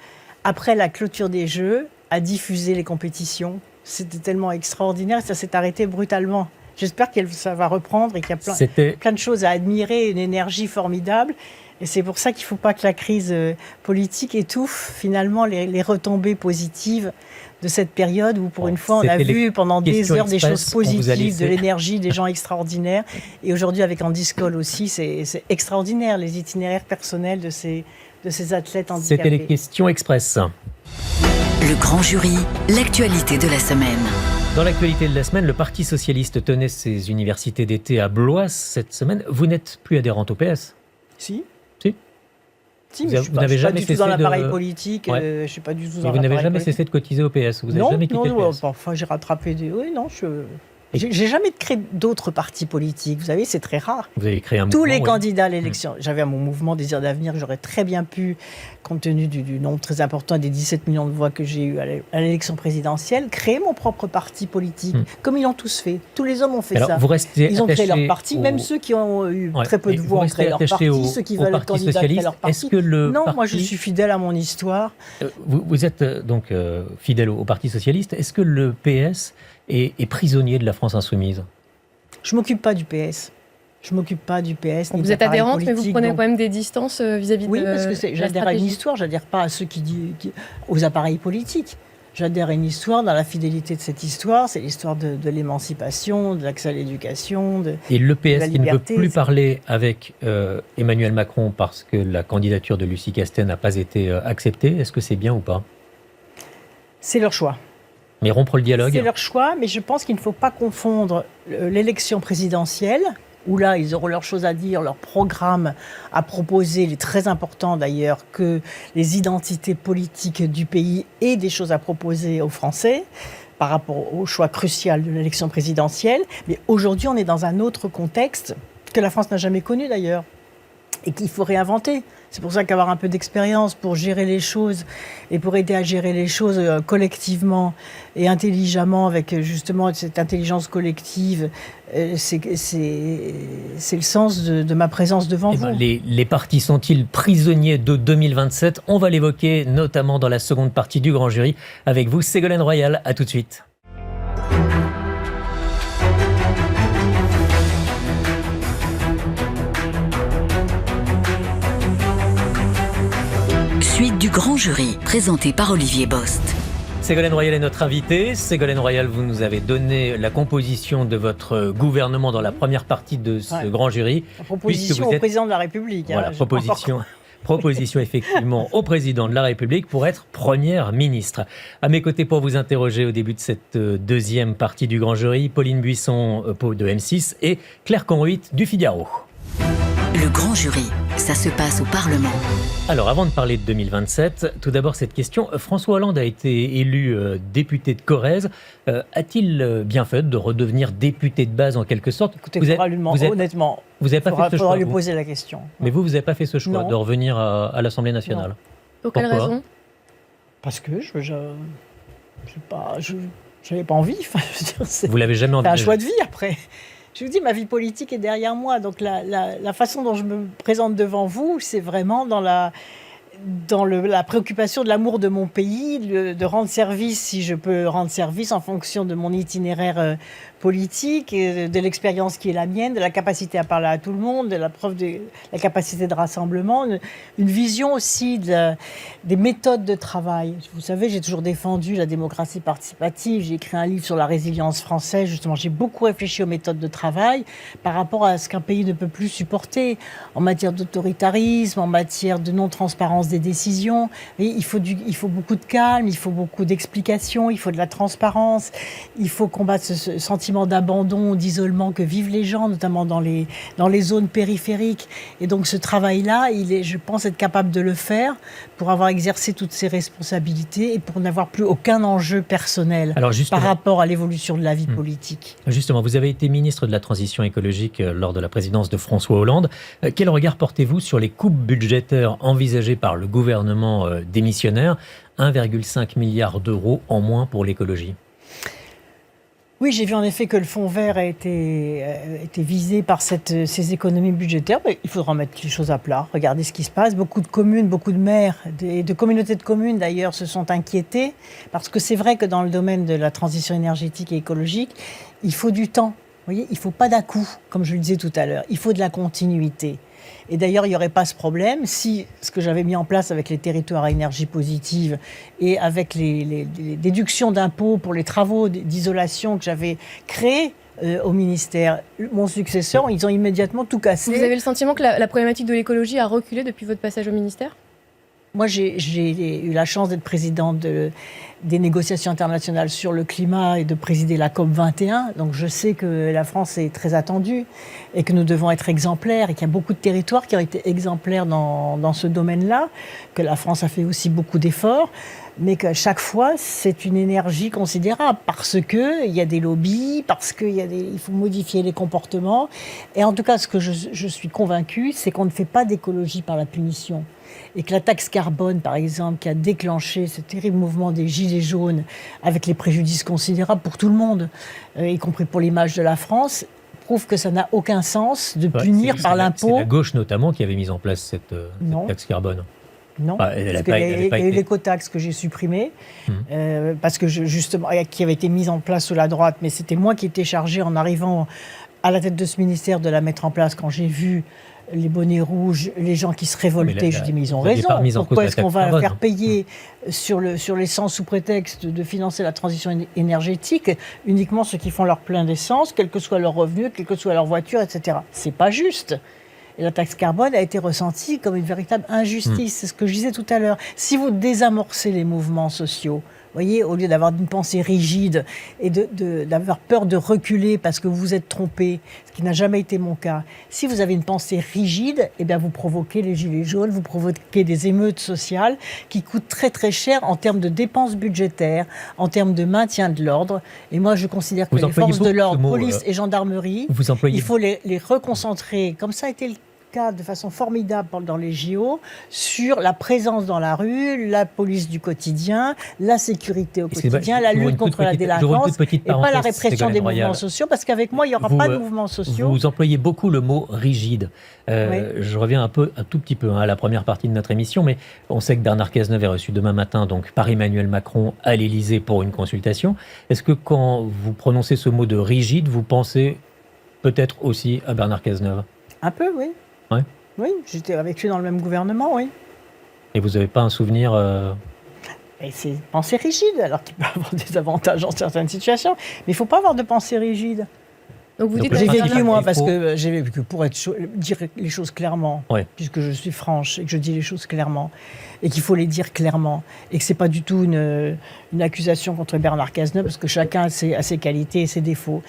après la clôture des Jeux, à diffuser les compétitions. C'était tellement extraordinaire, ça s'est arrêté brutalement. J'espère que ça va reprendre et qu'il y a plein de choses à admirer, une énergie formidable. Et c'est pour ça qu'il ne faut pas que la crise politique étouffe finalement les retombées positives de cette période où, pour une fois, on a vu pendant des heures des choses positives, de l'énergie, des gens extraordinaires. Et aujourd'hui, avec Andy Scholl aussi, c'est extraordinaire, les itinéraires personnels de ces athlètes handicapés. C'était les questions express. Le grand jury, l'actualité de la semaine. Dans l'actualité de la semaine, le Parti socialiste tenait ses universités d'été à Blois cette semaine. Vous n'êtes plus adhérente au PS ? Si. Si, mais vous n'avez jamais cessé dans l'appareil politique. Je suis pas du tout dans l'appareil politique. Vous n'avez jamais cessé de cotiser au PS. Vous n'avez jamais quitté le PS. Enfin, j'ai rattrapé des. Oui, non, j'ai jamais créé d'autres partis politiques. Vous savez, c'est très rare. Vous avez créé un mouvement. Tous les candidats à l'élection. J'avais à mon mouvement Désir d'avenir, j'aurais très bien pu, compte tenu du nombre très important des 17 millions de voix que j'ai eu à l'élection présidentielle, créer mon propre parti politique, comme ils l'ont tous fait. Tous les hommes ont fait ça. Ils ont créé leur parti, même ceux qui ont eu très peu de voix ont créé leur parti, ceux qui veulent être candidats créent leur parti. Non, moi je suis fidèle à mon histoire. Vous êtes donc fidèle au Parti socialiste. Est-ce que le PS est prisonnier de la France insoumise? Je ne m'occupe pas du PS. Vous êtes adhérente, mais vous prenez quand même des distances vis-à-vis de la stratégie. Oui, parce que j'adhère à une histoire, j'adhère pas à ceux aux appareils politiques. J'adhère à une histoire, dans la fidélité de cette histoire, c'est l'histoire de l'émancipation, de l'accès à l'éducation, Et le PS qui ne veut plus parler avec Emmanuel Macron parce que la candidature de Lucie Castet n'a pas été acceptée, est-ce que c'est bien ou pas? C'est leur choix. Mais rompre le dialogue? C'est leur choix, mais je pense qu'il ne faut pas confondre l'élection présidentielle, où là, ils auront leurs choses à dire, leur programme à proposer, il est très important d'ailleurs que les identités politiques du pays aient des choses à proposer aux Français par rapport au choix crucial de l'élection présidentielle. Mais aujourd'hui, on est dans un autre contexte que la France n'a jamais connu d'ailleurs et qu'il faut réinventer. C'est pour ça qu'avoir un peu d'expérience pour gérer les choses et pour aider à gérer les choses collectivement et intelligemment avec justement cette intelligence collective, c'est le sens de ma présence devant vous. Les partis sont-ils prisonniers de 2027? On va l'évoquer notamment dans la seconde partie du Grand Jury avec vous, Ségolène Royal. À tout de suite. Suite du Grand Jury, présenté par Olivier Bost. Ségolène Royal est notre invitée. Ségolène Royal, vous nous avez donné la composition de votre gouvernement dans la première partie de ce Grand Jury. La proposition au président de la République. Voilà, proposition effectivement au président de la République pour être première ministre. À mes côtés pour vous interroger au début de cette deuxième partie du Grand Jury, Pauline Buisson de M6 et Claire Conruit du Figaro. Le Grand Jury, ça se passe au Parlement. Alors, avant de parler de 2027, tout d'abord cette question. François Hollande a été élu député de Corrèze. A-t-il bien fait de redevenir député de base en quelque sorte? Écoutez, honnêtement, vous n'avez pas fait ce choix. Il faudra lui poser la question. Mais vous n'avez pas fait ce choix de revenir à l'Assemblée nationale? Non. Pour quelle raison? Parce que je n'avais pas envie. Enfin, vous l'avez jamais envisagé? C'est un choix de vie après. Je vous dis, ma vie politique est derrière moi. Donc la façon dont je me présente devant vous, c'est vraiment dans la préoccupation de l'amour de mon pays, de rendre service, si je peux rendre service, en fonction de mon itinéraire politique, et de l'expérience qui est la mienne, de la capacité à parler à tout le monde, de la preuve de la capacité de rassemblement, une vision aussi des méthodes de travail. Vous savez, j'ai toujours défendu la démocratie participative, j'ai écrit un livre sur la résilience française, justement, j'ai beaucoup réfléchi aux méthodes de travail par rapport à ce qu'un pays ne peut plus supporter en matière d'autoritarisme, en matière de non-transparence des décisions. Et il faut beaucoup de calme, il faut beaucoup d'explications, il faut de la transparence, il faut combattre ce sentiment d'abandon, d'isolement que vivent les gens, notamment dans les zones périphériques. Et donc ce travail-là, je pense être capable de le faire pour avoir exercé toutes ces responsabilités et pour n'avoir plus aucun enjeu personnel par rapport à l'évolution de la vie politique. Justement, vous avez été ministre de la Transition écologique lors de la présidence de François Hollande. Quel regard portez-vous sur les coupes budgétaires envisagées par le gouvernement démissionnaire? 1,5 milliard d'euros en moins pour l'écologie. Oui, j'ai vu en effet que le fonds vert a été visé par ces économies budgétaires. Mais il faudra mettre les choses à plat, regarder ce qui se passe. Beaucoup de communes, beaucoup de maires, de communautés de communes d'ailleurs se sont inquiétés parce que c'est vrai que dans le domaine de la transition énergétique et écologique, il faut du temps. voyez, il ne faut pas d'à-coup, comme je le disais tout à l'heure. Il faut de la continuité. Et d'ailleurs, il n'y aurait pas ce problème si ce que j'avais mis en place avec les territoires à énergie positive et avec les déductions d'impôts pour les travaux d'isolation que j'avais créés au ministère, mon successeur, ils ont immédiatement tout cassé. Vous avez le sentiment que la problématique de l'écologie a reculé depuis votre passage au ministère ? Moi, j'ai eu la chance d'être présidente des négociations internationales sur le climat et de présider la COP 21. Donc, je sais que la France est très attendue et que nous devons être exemplaires et qu'il y a beaucoup de territoires qui ont été exemplaires dans ce domaine-là, que la France a fait aussi beaucoup d'efforts, mais qu'à chaque fois, c'est une énergie considérable parce qu'il y a des lobbies, parce il faut modifier les comportements. Et en tout cas, ce que je suis convaincue, c'est qu'on ne fait pas d'écologie par la punition. Et que la taxe carbone, par exemple, qui a déclenché ce terrible mouvement des Gilets jaunes, avec les préjudices considérables pour tout le monde, y compris pour l'image de la France, prouve que ça n'a aucun sens de punir par l'impôt. C'est la gauche notamment qui avait mis en place cette taxe carbone. Non, parce qu'il y a eu l'écotaxe que j'ai supprimée, parce que justement, qui avait été mise en place sous la droite, mais c'était moi qui étais chargée en arrivant à la tête de ce ministère de la mettre en place quand j'ai vu les bonnets rouges, les gens qui se révoltaient. Je dis, mais ils ont raison. Pourquoi est-ce qu'on va faire payer sur l'essence sous prétexte de financer la transition énergétique uniquement ceux qui font leur plein d'essence, quel que soit leur revenu, quelle que soit leur voiture, etc. C'est pas juste. Et la taxe carbone a été ressentie comme une véritable injustice. C'est ce que je disais tout à l'heure. Si vous désamorcez les mouvements sociaux, voyez, au lieu d'avoir une pensée rigide et d'avoir peur de reculer parce que vous vous êtes trompé, ce qui n'a jamais été mon cas, si vous avez une pensée rigide, eh bien vous provoquez les gilets jaunes, vous provoquez des émeutes sociales qui coûtent très très cher en termes de dépenses budgétaires, en termes de maintien de l'ordre. Et moi, je considère que les forces de l'ordre, police et gendarmerie, il faut les reconcentrer, comme ça a été le cas de façon formidable dans les JO, sur la présence dans la rue, la police du quotidien, la sécurité au quotidien, la lutte contre la délinquance et pas la répression des mouvements sociaux, parce qu'avec moi, il n'y aura pas de mouvements sociaux. Vous employez beaucoup le mot rigide. Je reviens un tout petit peu à la première partie de notre émission, mais on sait que Bernard Cazeneuve est reçu demain matin donc, par Emmanuel Macron à l'Élysée pour une consultation. Est-ce que quand vous prononcez ce mot de rigide, vous pensez peut-être aussi à Bernard Cazeneuve ? Un peu, oui. Ouais. Oui, j'étais avec lui dans le même gouvernement, oui. Et vous n'avez pas un souvenir Et c'est une pensée rigide, alors qu'il peut avoir des avantages dans certaines situations. Mais il ne faut pas avoir de pensée rigide. Donc vous dites j'ai vécu, moi, parce que j'ai vécu pour dire les choses clairement, puisque je suis franche et que je dis les choses clairement, et qu'il faut les dire clairement, et que ce n'est pas du tout une accusation contre Bernard Cazeneuve, parce que chacun a ses qualités et ses défauts.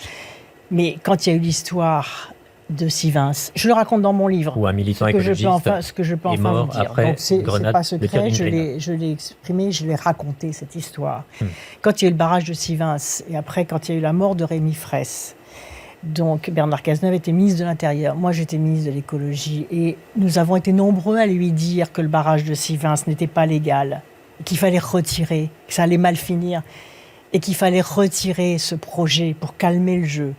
Mais quand il y a eu l'histoire de Sivens. Je le raconte dans mon livre. Ou un militant écologiste ce que je peux enfin vous dire. Donc c'est pas secret, je l'ai exprimé, je l'ai raconté, cette histoire. Quand il y a eu le barrage de Sivens, et après quand il y a eu la mort de Rémi Fraisse, donc Bernard Cazeneuve était ministre de l'Intérieur, moi j'étais ministre de l'Écologie, et nous avons été nombreux à lui dire que le barrage de Sivens n'était pas légal, qu'il fallait retirer, que ça allait mal finir, et qu'il fallait retirer ce projet pour calmer le jeu.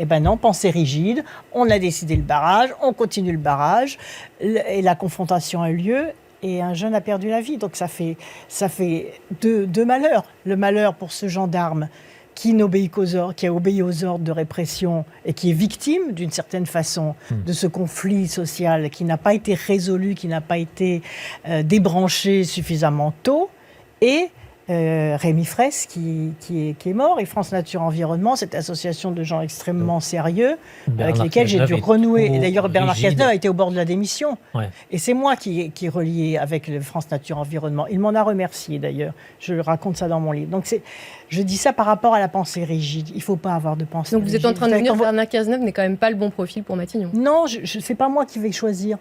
Eh ben non, pensée rigide, on a décidé le barrage, on continue le barrage, et la confrontation a eu lieu, et un jeune a perdu la vie. Donc ça fait deux malheurs. Le malheur pour ce gendarme qui a obéi aux ordres de répression et qui est victime, d'une certaine façon, de ce conflit social qui n'a pas été résolu, qui n'a pas été débranché suffisamment tôt, et Rémi Fraisse qui est mort, et France Nature Environnement, cette association de gens extrêmement sérieux avec lesquels j'ai dû renouer. Et d'ailleurs, Bernard Cazeneuve a été au bord de la démission. Ouais. Et c'est moi qui ai relié avec le France Nature Environnement. Il m'en a remercié d'ailleurs. Je raconte ça dans mon livre. Donc je dis ça par rapport à la pensée rigide. Il ne faut pas avoir de pensée rigide. Donc vous êtes en train de dire que Bernard Cazeneuve n'est quand même pas le bon profil pour Matignon. Non, c'est pas moi qui vais choisir.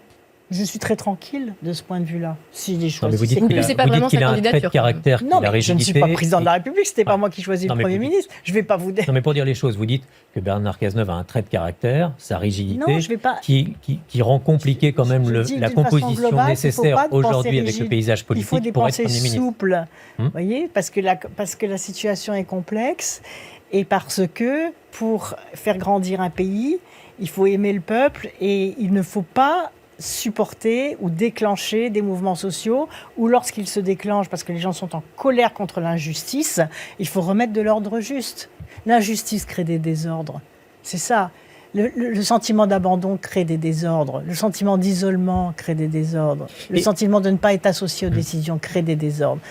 Je suis très tranquille de ce point de vue-là. Si les choses. Vous dites qu'il a un trait de caractère. Non, mais je ne suis pas président de la République. C'était pas moi qui choisis le Premier ministre. Je vais pas vous dire. Non, mais pour dire les choses, vous dites que Bernard Cazeneuve a un trait de caractère, sa rigidité, non, je vais pas... qui rend compliqué quand même la composition nécessaire aujourd'hui avec le paysage politique pour être Premier ministre. Il faut des pensées souples, voyez, parce que la situation est complexe et parce que pour faire grandir un pays, il faut aimer le peuple et il ne faut pas supporter ou déclencher des mouvements sociaux, ou lorsqu'ils se déclenchent parce que les gens sont en colère contre l'injustice, il faut remettre de l'ordre juste. L'injustice crée des désordres. C'est ça. Le sentiment d'abandon crée des désordres. Le sentiment d'isolement crée des désordres. Le sentiment de ne pas être associé aux décisions crée des désordres.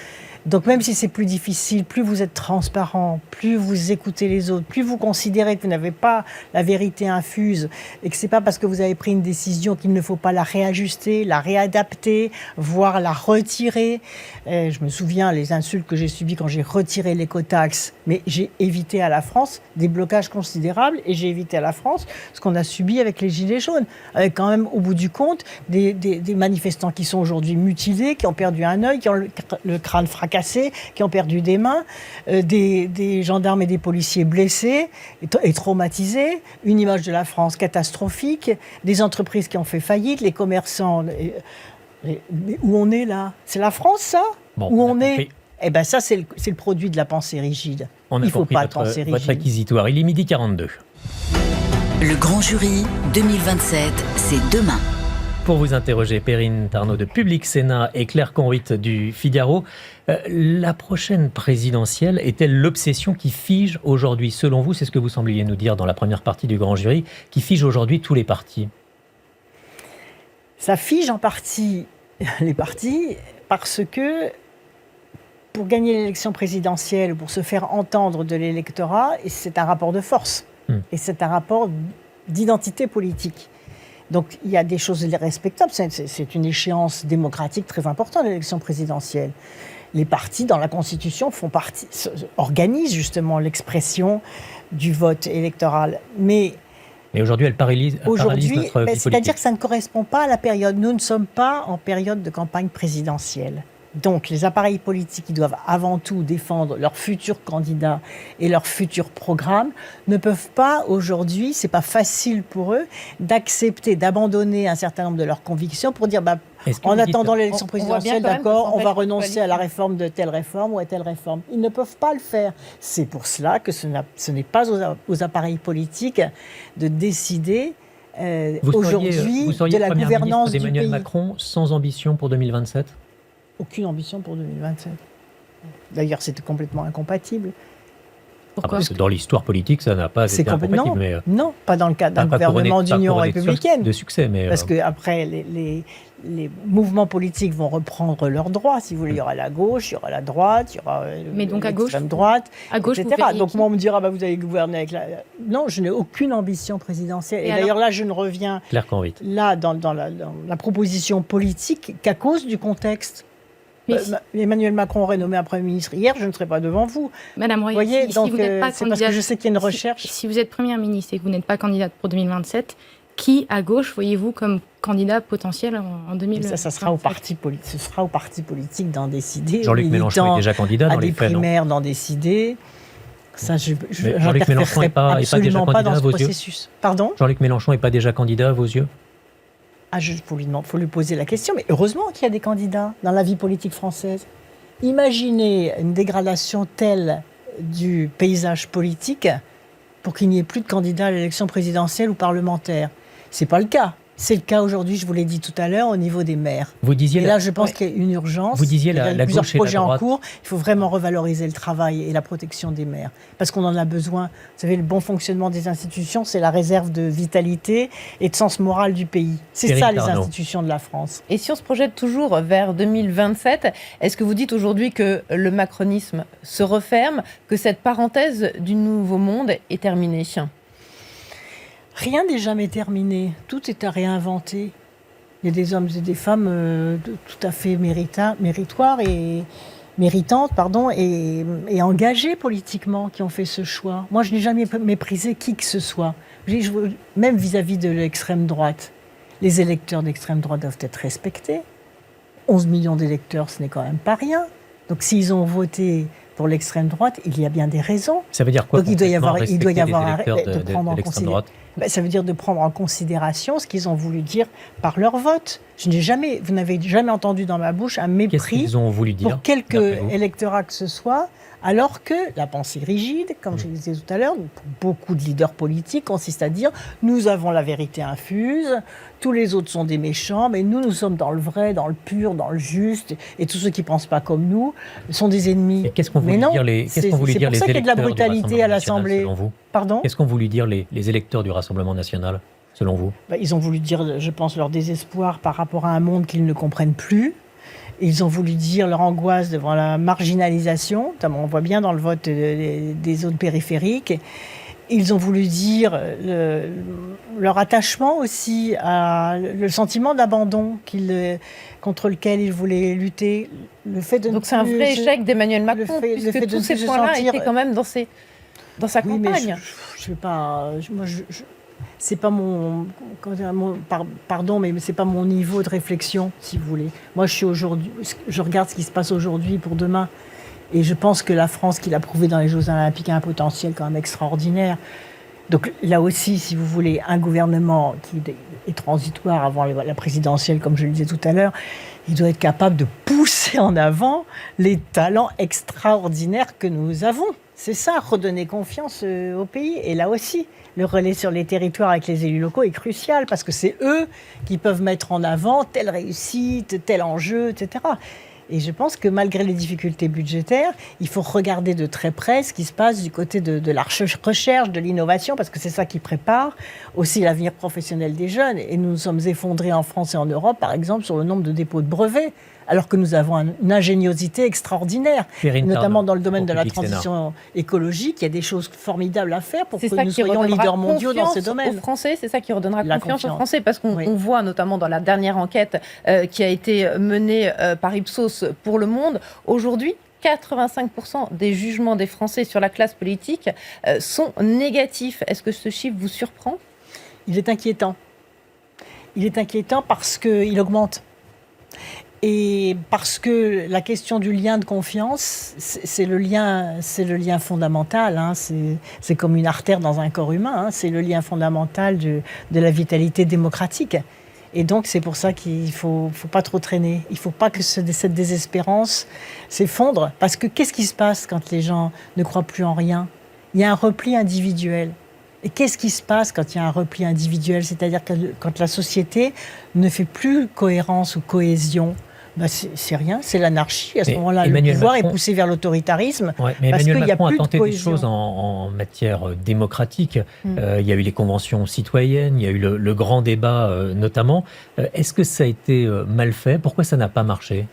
Donc même si c'est plus difficile, plus vous êtes transparent, plus vous écoutez les autres, plus vous considérez que vous n'avez pas la vérité infuse et que c'est pas parce que vous avez pris une décision qu'il ne faut pas la réajuster, la réadapter, voire la retirer. Je me souviens les insultes que j'ai subies quand j'ai retiré l'écotaxe, mais j'ai évité à la France des blocages considérables et j'ai évité à la France ce qu'on a subi avec les Gilets jaunes, avec quand même au bout du compte des manifestants qui sont aujourd'hui mutilés, qui ont perdu un œil, qui ont le crâne fracassé, qui ont perdu des mains, des gendarmes et des policiers blessés et traumatisés, une image de la France catastrophique, des entreprises qui ont fait faillite, les commerçants. Mais où on est là? C'est la France, ça? Bon, où on est? Eh bien, ça, c'est le produit de la pensée rigide. On a Il ne faut compris pas penser rigide. votre réquisitoire. Il est 12h42. Le Grand Jury 2027, c'est demain. Pour vous interroger, Perrine Tarnaud de Public Sénat et Claire Conruit du Figaro, la prochaine présidentielle est-elle l'obsession qui fige aujourd'hui, selon vous, c'est ce que vous sembliez nous dire dans la première partie du Grand Jury, qui fige aujourd'hui tous les partis? Ça fige en partie les partis parce que pour gagner l'élection présidentielle, pour se faire entendre de l'électorat, c'est un rapport de force et c'est un rapport d'identité politique. Donc il y a des choses respectables, c'est une échéance démocratique très importante, l'élection présidentielle. Les partis dans la Constitution organisent justement l'expression du vote électoral. Mais aujourd'hui, elle paralyse notre vie politique. C'est-à-dire que ça ne correspond pas à la période. Nous ne sommes pas en période de campagne présidentielle. Donc les appareils politiques qui doivent avant tout défendre leurs futurs candidats et leurs futurs programmes ne peuvent pas aujourd'hui, c'est pas facile pour eux, d'accepter, d'abandonner un certain nombre de leurs convictions pour dire en attendant l'élection présidentielle, d'accord, on va renoncer à la réforme de telle réforme ou à telle réforme. Ils ne peuvent pas le faire. C'est pour cela que ce n'est pas aux appareils politiques de décider aujourd'hui de la gouvernance du pays. Emmanuel Macron sans ambition pour 2027 ? Aucune ambition pour 2027. D'ailleurs, c'était complètement incompatible. Pourquoi ? Parce que dans l'histoire politique, ça n'a pas été incompatible. Non, pas dans le cadre d'un gouvernement d'union républicaine. De succès, mais parce qu'après, les mouvements politiques vont reprendre leurs droits. Si vous voulez, il y aura la gauche, il y aura la droite, il y aura l'extrême droite, à gauche, etc. Donc moi, on me dira, vous allez gouverner avec la... Non, je n'ai aucune ambition présidentielle. Et d'ailleurs, là, je ne reviens là dans la proposition politique qu'à cause du contexte. Emmanuel Macron aurait nommé un Premier ministre hier, je ne serais pas devant vous. Madame Royer, voyez, si vous n'êtes pas c'est parce que je sais qu'il y a une recherche. Si vous êtes Première ministre et que vous n'êtes pas candidate pour 2027, qui, à gauche, voyez-vous comme candidat potentiel en 2027 ? Ça sera au parti politique. Ce sera au parti politique d'en décider. Jean-Luc Mélenchon est déjà candidat dans les faits, non ? À des primaires d'en décider. Ça, Jean-Luc Mélenchon n'est pas déjà candidat à vos yeux ? Pardon ? Jean-Luc Mélenchon n'est pas déjà candidat à vos yeux ? Il faut lui poser la question. Mais heureusement qu'il y a des candidats dans la vie politique française. Imaginez une dégradation telle du paysage politique pour qu'il n'y ait plus de candidats à l'élection présidentielle ou parlementaire. Ce n'est pas le cas. C'est le cas aujourd'hui, je vous l'ai dit tout à l'heure, au niveau des maires. Et là, je pense qu'il y a une urgence. Vous disiez il y a la plusieurs gauche et la projets droite. en cours. Il faut vraiment revaloriser le travail et la protection des maires. Parce qu'on en a besoin. Vous savez, le bon fonctionnement des institutions, c'est la réserve de vitalité et de sens moral du pays. C'est ça, les institutions de la France. Et si on se projette toujours vers 2027, est-ce que vous dites aujourd'hui que le macronisme se referme, que cette parenthèse du nouveau monde est terminée ? Rien n'est jamais terminé. Tout est à réinventer. Il y a des hommes et des femmes tout à fait méritantes et engagés politiquement qui ont fait ce choix. Moi, je n'ai jamais méprisé qui que ce soit. Même vis-à-vis de l'extrême droite. Les électeurs d'extrême droite doivent être respectés. 11 millions d'électeurs, ce n'est quand même pas rien. Donc s'ils ont voté pour l'extrême droite, il y a bien des raisons. Ça veut dire quoi? Donc il doit y avoir de prendre en considération. Ça veut dire de prendre en considération ce qu'ils ont voulu dire par leur vote. Vous n'avez jamais entendu dans ma bouche un mépris qu'ils ont voulu dire, pour quelque électorat que ce soit Alors que la pensée rigide, comme je le disais tout à l'heure, pour beaucoup de leaders politiques, consiste à dire « nous avons la vérité infuse, tous les autres sont des méchants, mais nous sommes dans le vrai, dans le pur, dans le juste, et tous ceux qui ne pensent pas comme nous sont des ennemis. » Et qu'est-ce qu'ont voulu dire les C'est pour ça qu'il y a de la brutalité à l'Assemblée. Selon vous ? Pardon ? Qu'est-ce qu'ont voulu dire les électeurs du Rassemblement national, selon vous ? Ils ont voulu dire, je pense, leur désespoir par rapport à un monde qu'ils ne comprennent plus. Ils ont voulu dire leur angoisse devant la marginalisation, notamment on voit bien dans le vote des zones périphériques. Ils ont voulu dire leur attachement aussi le sentiment d'abandon contre lequel ils voulaient lutter. Donc c'est un vrai échec d'Emmanuel Macron, puisque tous ces points-là étaient quand même dans sa campagne. Je ne sais pas... c'est pas pardon, mais c'est pas mon niveau de réflexion, si vous voulez. Moi, je regarde ce qui se passe aujourd'hui pour demain. Et je pense que la France, qui l'a prouvé dans les Jeux Olympiques, a un potentiel quand même extraordinaire. Donc là aussi, si vous voulez, un gouvernement qui est transitoire avant la présidentielle, comme je le disais tout à l'heure, il doit être capable de pousser en avant les talents extraordinaires que nous avons. C'est ça, redonner confiance au pays. Et là aussi, le relais sur les territoires avec les élus locaux est crucial, parce que c'est eux qui peuvent mettre en avant telle réussite, tel enjeu, etc. Et je pense que malgré les difficultés budgétaires, il faut regarder de très près ce qui se passe du côté de la recherche, de l'innovation, parce que c'est ça qui prépare aussi l'avenir professionnel des jeunes. Et nous nous sommes effondrés en France et en Europe, par exemple, sur le nombre de dépôts de brevets, alors que nous avons une ingéniosité extraordinaire, notamment dans le domaine de la transition écologique. Il y a des choses formidables à faire pour que nous soyons leaders mondiaux dans ces domaines. C'est ça qui redonnera confiance aux Français, parce qu'on voit notamment dans la dernière enquête qui a été menée par Ipsos pour Le Monde, aujourd'hui, 85% des jugements des Français sur la classe politique sont négatifs. Est-ce que ce chiffre vous surprend ? Il est inquiétant. Il est inquiétant parce qu'il augmente. Et parce que la question du lien de confiance, c'est le lien fondamental. Hein. C'est comme une artère dans un corps humain. Hein. C'est le lien fondamental de la vitalité démocratique. Et donc, c'est pour ça qu'il ne faut pas trop traîner. Il ne faut pas que cette désespérance s'effondre. Parce que qu'est-ce qui se passe quand les gens ne croient plus en rien ? Il y a un repli individuel. Et qu'est-ce qui se passe quand il y a un repli individuel ? C'est-à-dire que quand la société ne fait plus cohérence ou cohésion, c'est rien, c'est l'anarchie. À ce moment-là, le pouvoir est poussé vers l'autoritarisme. Ouais, mais Emmanuel Macron a tenté des choses en matière démocratique. Il y a eu les conventions citoyennes, il y a eu le grand débat notamment. Est-ce que ça a été mal fait ? Pourquoi ça n'a pas marché ?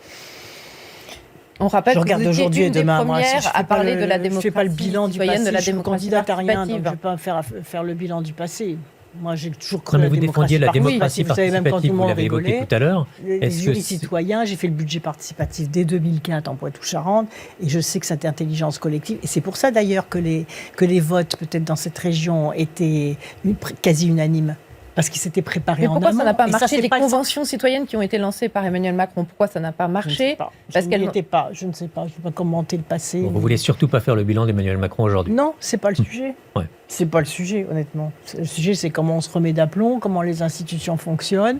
On rappelle que vous étiez une des premières à parler de la démocratie citoyenne, de la démocratie participative. Je ne vais pas faire le bilan du passé. Moi, j'ai toujours cru vous défendiez la démocratie participative, vous l'avez évoqué tout à l'heure. Les jurys citoyens, j'ai fait le budget participatif dès 2004 en Poitou-Charentes, et je sais que cette intelligence collective, et c'est pour ça d'ailleurs que les votes, peut-être dans cette région, étaient quasi unanimes. Parce qu'ils s'étaient préparés en amont. Pourquoi ça n'a pas marché ? Les conventions citoyennes qui ont été lancées par Emmanuel Macron, pourquoi ça n'a pas marché ? Je ne sais pas. Je ne sais pas commenter le passé. Vous ne voulez surtout pas faire le bilan d'Emmanuel Macron aujourd'hui ? Non, ce n'est pas le sujet. C'est pas le sujet, honnêtement. Le sujet, c'est comment on se remet d'aplomb, comment les institutions fonctionnent,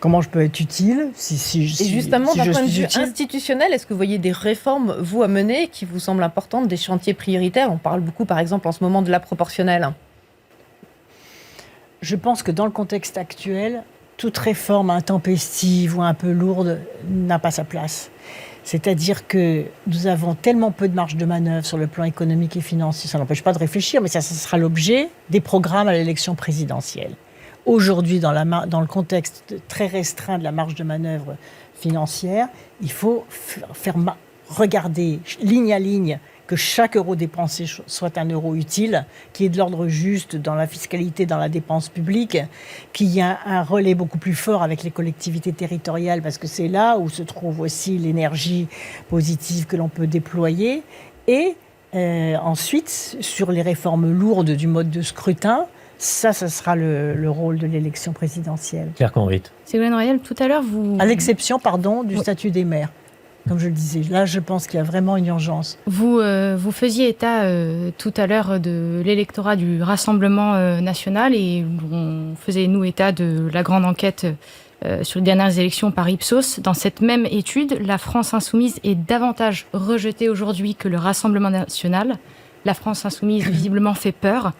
comment je peux être utile. Et justement, d'un point de vue institutionnel, est-ce que vous voyez des réformes, vous, à mener, qui vous semblent importantes, des chantiers prioritaires ? On parle beaucoup, par exemple, en ce moment de la proportionnelle. Je pense que dans le contexte actuel, toute réforme intempestive ou un peu lourde n'a pas sa place. C'est-à-dire que nous avons tellement peu de marge de manœuvre sur le plan économique et financier, ça n'empêche pas de réfléchir, mais ça sera l'objet des programmes à l'élection présidentielle. Aujourd'hui, dans le contexte très restreint de la marge de manœuvre financière, il faut regarder ligne à ligne que chaque euro dépensé soit un euro utile, qui est de l'ordre juste dans la fiscalité, dans la dépense publique, qu'il y a un relais beaucoup plus fort avec les collectivités territoriales, parce que c'est là où se trouve aussi l'énergie positive que l'on peut déployer. Et ensuite, sur les réformes lourdes du mode de scrutin, ça sera le rôle de l'élection présidentielle. Claire Conrit. Ségolène Royal, tout à l'heure, vous... À l'exception, du statut des maires. Comme je le disais, là, je pense qu'il y a vraiment une urgence. Vous faisiez état tout à l'heure de l'électorat du Rassemblement national, et on faisait, nous, état de la grande enquête sur les dernières élections par Ipsos. Dans cette même étude, la France insoumise est davantage rejetée aujourd'hui que le Rassemblement national. La France insoumise, visiblement, fait peur.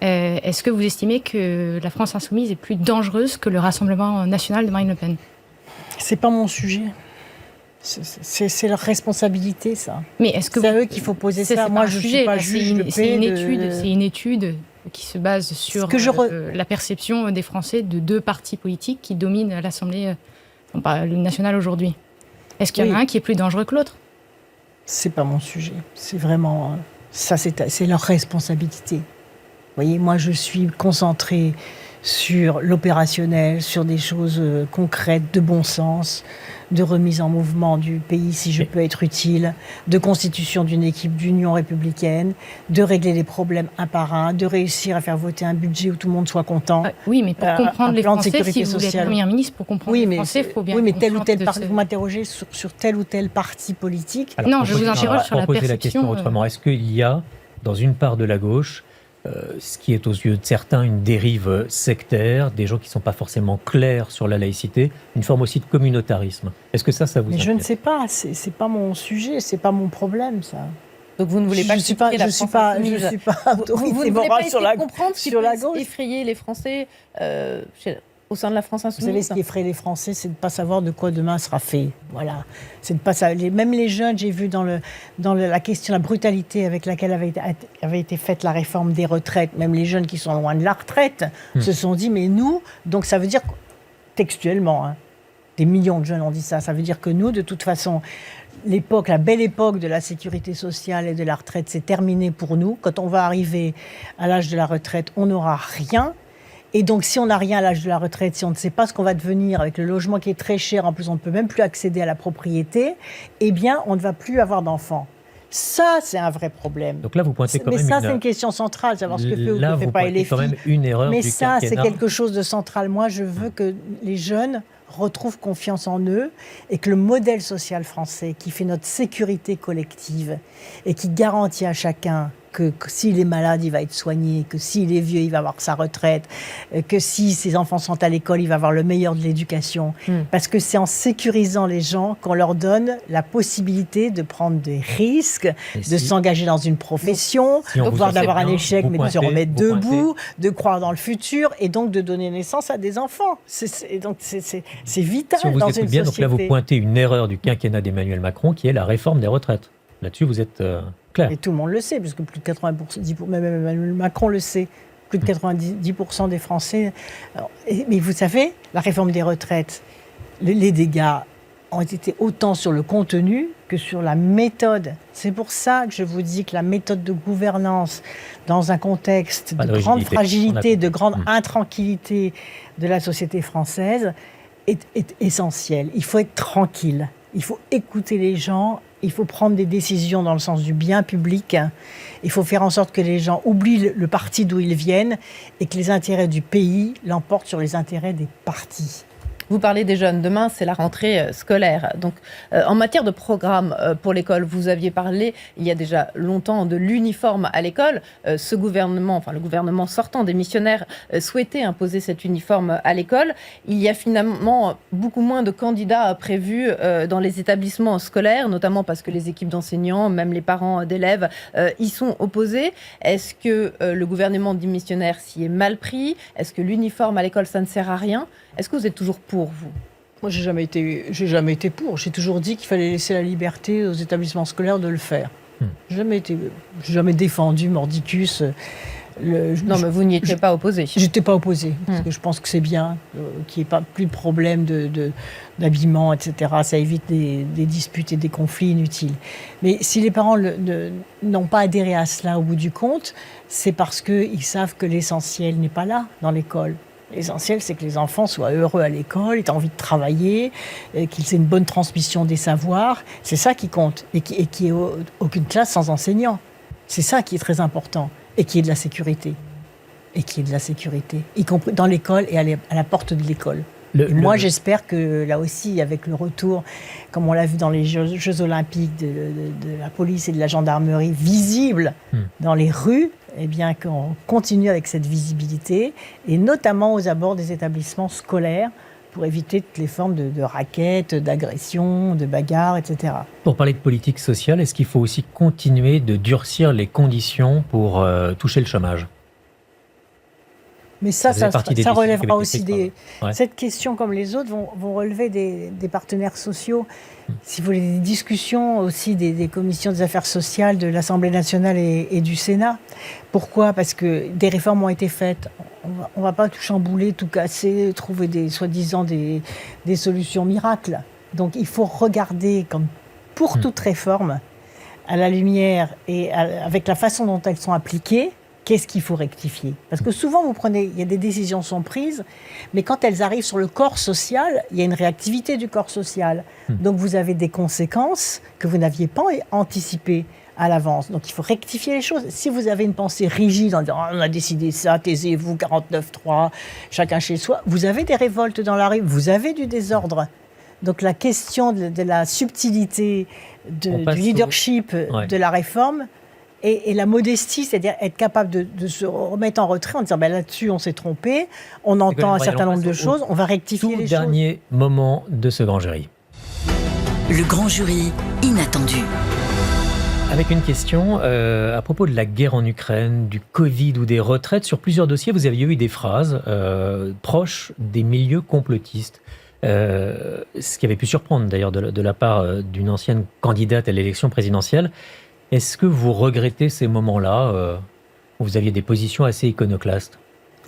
Est-ce que vous estimez que la France insoumise est plus dangereuse que le Rassemblement national de Marine Le Pen ? C'est pas mon sujet. C'est leur responsabilité, ça. Mais est-ce que c'est à eux qu'il faut poser ça. Moi, je ne suis pas juge de paix. C'est une étude qui se base sur la perception des Français de deux partis politiques qui dominent l'Assemblée nationale aujourd'hui. Est-ce qu'il y en a un qui est plus dangereux que l'autre ? C'est pas mon sujet. C'est vraiment... Ça, c'est leur responsabilité. Vous voyez, moi, je suis concentrée sur l'opérationnel, sur des choses concrètes, de bon sens, de remise en mouvement du pays, si je peux être utile, de constitution d'une équipe d'union républicaine, de régler les problèmes un par un, de réussir à faire voter un budget où tout le monde soit content. Oui, mais pour comprendre les Français, si vous voulez être Première ministre, pour comprendre les Français, il faut bien... Oui, mais vous m'interrogez sur tel ou tel parti politique. Alors, non, je vous interroge sur la perception... Pour poser la question autrement, est-ce qu'il y a, dans une part de la gauche, ce qui est aux yeux de certains une dérive sectaire, des gens qui ne sont pas forcément clairs sur la laïcité, une forme aussi de communautarisme. Est-ce que ça vous inquiète ? Je ne sais pas, c'est pas mon sujet, c'est pas mon problème, ça. Donc vous ne voulez pas critiquer la France insoumise. Je ne suis pas autorité vous ne voulez pas essayer de comprendre ce qui peut gauche. Effrayer les Français au sein de la France insoumise. Vous savez, ce qui effraie les Français, c'est de ne pas savoir de quoi demain sera fait. Voilà. C'est de pas savoir. Même les jeunes, j'ai vu dans la question, la brutalité avec laquelle avait été faite la réforme des retraites, même les jeunes qui sont loin de la retraite, se sont dit, mais nous, donc ça veut dire, textuellement, des millions de jeunes ont dit ça, ça veut dire que nous, de toute façon, la belle époque de la sécurité sociale et de la retraite, c'est terminé pour nous. Quand on va arriver à l'âge de la retraite, on n'aura rien. Et donc, si on n'a rien à l'âge de la retraite, si on ne sait pas ce qu'on va devenir avec le logement qui est très cher, en plus on ne peut même plus accéder à la propriété, eh bien, on ne va plus avoir d'enfants. Ça, c'est un vrai problème. Donc là, vous pointez quand même c'est une question centrale, savoir ce que fait ou ne fait pas les filles. Quand même une erreur mais du ça, quinquennat. c'est quelque chose de central. Moi, je veux que les jeunes retrouvent confiance en eux et que le modèle social français qui fait notre sécurité collective et qui garantit à chacun que s'il est malade, il va être soigné, que s'il est vieux, il va avoir sa retraite, que si ses enfants sont à l'école, il va avoir le meilleur de l'éducation. Parce que c'est en sécurisant les gens qu'on leur donne la possibilité de prendre des risques, de s'engager dans une profession, d'avoir un échec, mais de se remettre debout, de croire dans le futur et donc de donner naissance à des enfants. C'est vital si on vous dans écoute une bien, société. Donc là, vous pointez une erreur du quinquennat d'Emmanuel Macron qui est la réforme des retraites. Là-dessus, vous êtes clair. Et tout le monde le sait, parce que plus de 90%, même Emmanuel Macron le sait, plus de 90% des Français. Mais vous savez, la réforme des retraites, les dégâts ont été autant sur le contenu que sur la méthode. C'est pour ça que je vous dis que la méthode de gouvernance, dans un contexte de grande fragilité, de grande intranquillité de la société française, est essentielle. Il faut être tranquille, il faut écouter les gens. Il faut prendre des décisions dans le sens du bien public. Il faut faire en sorte que les gens oublient le parti d'où ils viennent et que les intérêts du pays l'emportent sur les intérêts des partis. Vous parlez des jeunes. Demain, c'est la rentrée scolaire. Donc, en matière de programme pour l'école, vous aviez parlé il y a déjà longtemps de l'uniforme à l'école. Ce gouvernement, enfin le gouvernement sortant des missionnaires, souhaitait imposer cet uniforme à l'école. Il y a finalement beaucoup moins de candidats prévus dans les établissements scolaires, notamment parce que les équipes d'enseignants, même les parents d'élèves, y sont opposés. Est-ce que le gouvernement des missionnaires s'y est mal pris ? Est-ce que l'uniforme à l'école, ça ne sert à rien ? Est-ce que vous êtes toujours pour, vous ? Moi, j'ai jamais été pour. J'ai toujours dit qu'il fallait laisser la liberté aux établissements scolaires de le faire. J'ai jamais défendu Mordicus. Mais vous n'y étiez pas opposé. J'étais pas opposé, parce que je pense que c'est bien qu'il n'y ait pas plus de problème d'habillement, etc. Ça évite des disputes et des conflits inutiles. Mais si les parents n'ont pas adhéré à cela au bout du compte, c'est parce qu'ils savent que l'essentiel n'est pas là, dans l'école. L'essentiel, c'est que les enfants soient heureux à l'école, aient envie de travailler, qu'ils aient une bonne transmission des savoirs. C'est ça qui compte. Et qu'il n'y ait aucune classe sans enseignant. C'est ça qui est très important. Et qu'il y ait de la sécurité. Y compris dans l'école et à la porte de l'école. Moi, j'espère que là aussi, avec le retour, comme on l'a vu dans les Jeux Olympiques, de la police et de la gendarmerie visible dans les rues, eh bien, qu'on continue avec cette visibilité, et notamment aux abords des établissements scolaires, pour éviter toutes les formes de raquettes, d'agressions, de bagarres, etc. Pour parler de politique sociale, est-ce qu'il faut aussi continuer de durcir les conditions pour toucher le chômage? Mais ça relèvera aussi des... Ouais. Cette question, comme les autres, vont relever des partenaires sociaux. Si vous voulez, des discussions aussi des commissions des affaires sociales de l'Assemblée nationale et du Sénat. Pourquoi? Parce que des réformes ont été faites. On ne va pas tout chambouler, tout casser, trouver soi-disant des solutions miracles. Donc il faut regarder, comme pour toute réforme, à la lumière et avec la façon dont elles sont appliquées, qu'est-ce qu'il faut rectifier? Parce que souvent, il y a des décisions sont prises, mais quand elles arrivent sur le corps social, il y a une réactivité du corps social. Donc vous avez des conséquences que vous n'aviez pas anticipées à l'avance. Donc il faut rectifier les choses. Si vous avez une pensée rigide en disant « on a décidé ça, taisez-vous, 49-3, chacun chez soi », vous avez des révoltes dans la rue, vous avez du désordre. Donc la question de la subtilité, du leadership de la réforme, et la modestie, c'est-à-dire être capable de se remettre en retrait en disant là-dessus on s'est trompé, on entend un certain nombre de choses, on va rectifier les choses. Dernier moment de ce grand jury. Le grand jury inattendu. Avec une question à propos de la guerre en Ukraine, du Covid ou des retraites. Sur plusieurs dossiers, vous aviez eu des phrases proches des milieux complotistes. Ce qui avait pu surprendre d'ailleurs de la part d'une ancienne candidate à l'élection présidentielle. Est-ce que vous regrettez ces moments-là où vous aviez des positions assez iconoclastes?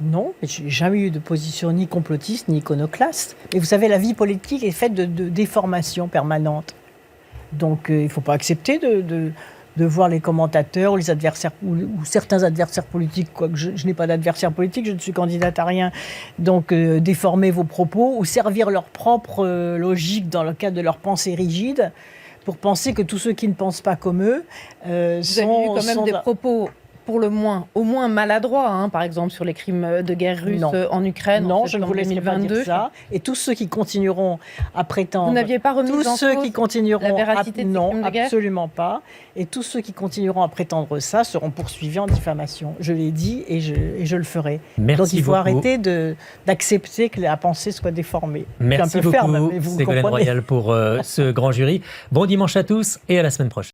Non, je n'ai jamais eu de position ni complotiste ni iconoclaste. Et vous savez, la vie politique est faite de déformations permanentes. Donc il ne faut pas accepter de voir les commentateurs ou les adversaires ou certains adversaires politiques, quoique je n'ai pas d'adversaire politique, je ne suis candidate à rien, donc déformer vos propos ou servir leur propre logique dans le cadre de leur pensée rigide, pour penser que tous ceux qui ne pensent pas comme eux Vous avez eu quand même des propos pour le moins, au moins maladroits, par exemple sur les crimes de guerre russes en Ukraine. Non, je ne vous laisserai pas dire ça. Et tous ceux qui continueront à prétendre... Vous n'aviez pas remis en cause la véracité de ces crimes de guerre? Non, absolument pas. Et tous ceux qui continueront à prétendre ça seront poursuivis en diffamation. Je l'ai dit et je le ferai. Merci Donc il faut beaucoup. arrêter d'accepter que la pensée soit déformée. Merci un peu beaucoup, ferme, mais vous Ségolène comprenez. Royal, pour ce grand jury. Bon dimanche à tous et à la semaine prochaine.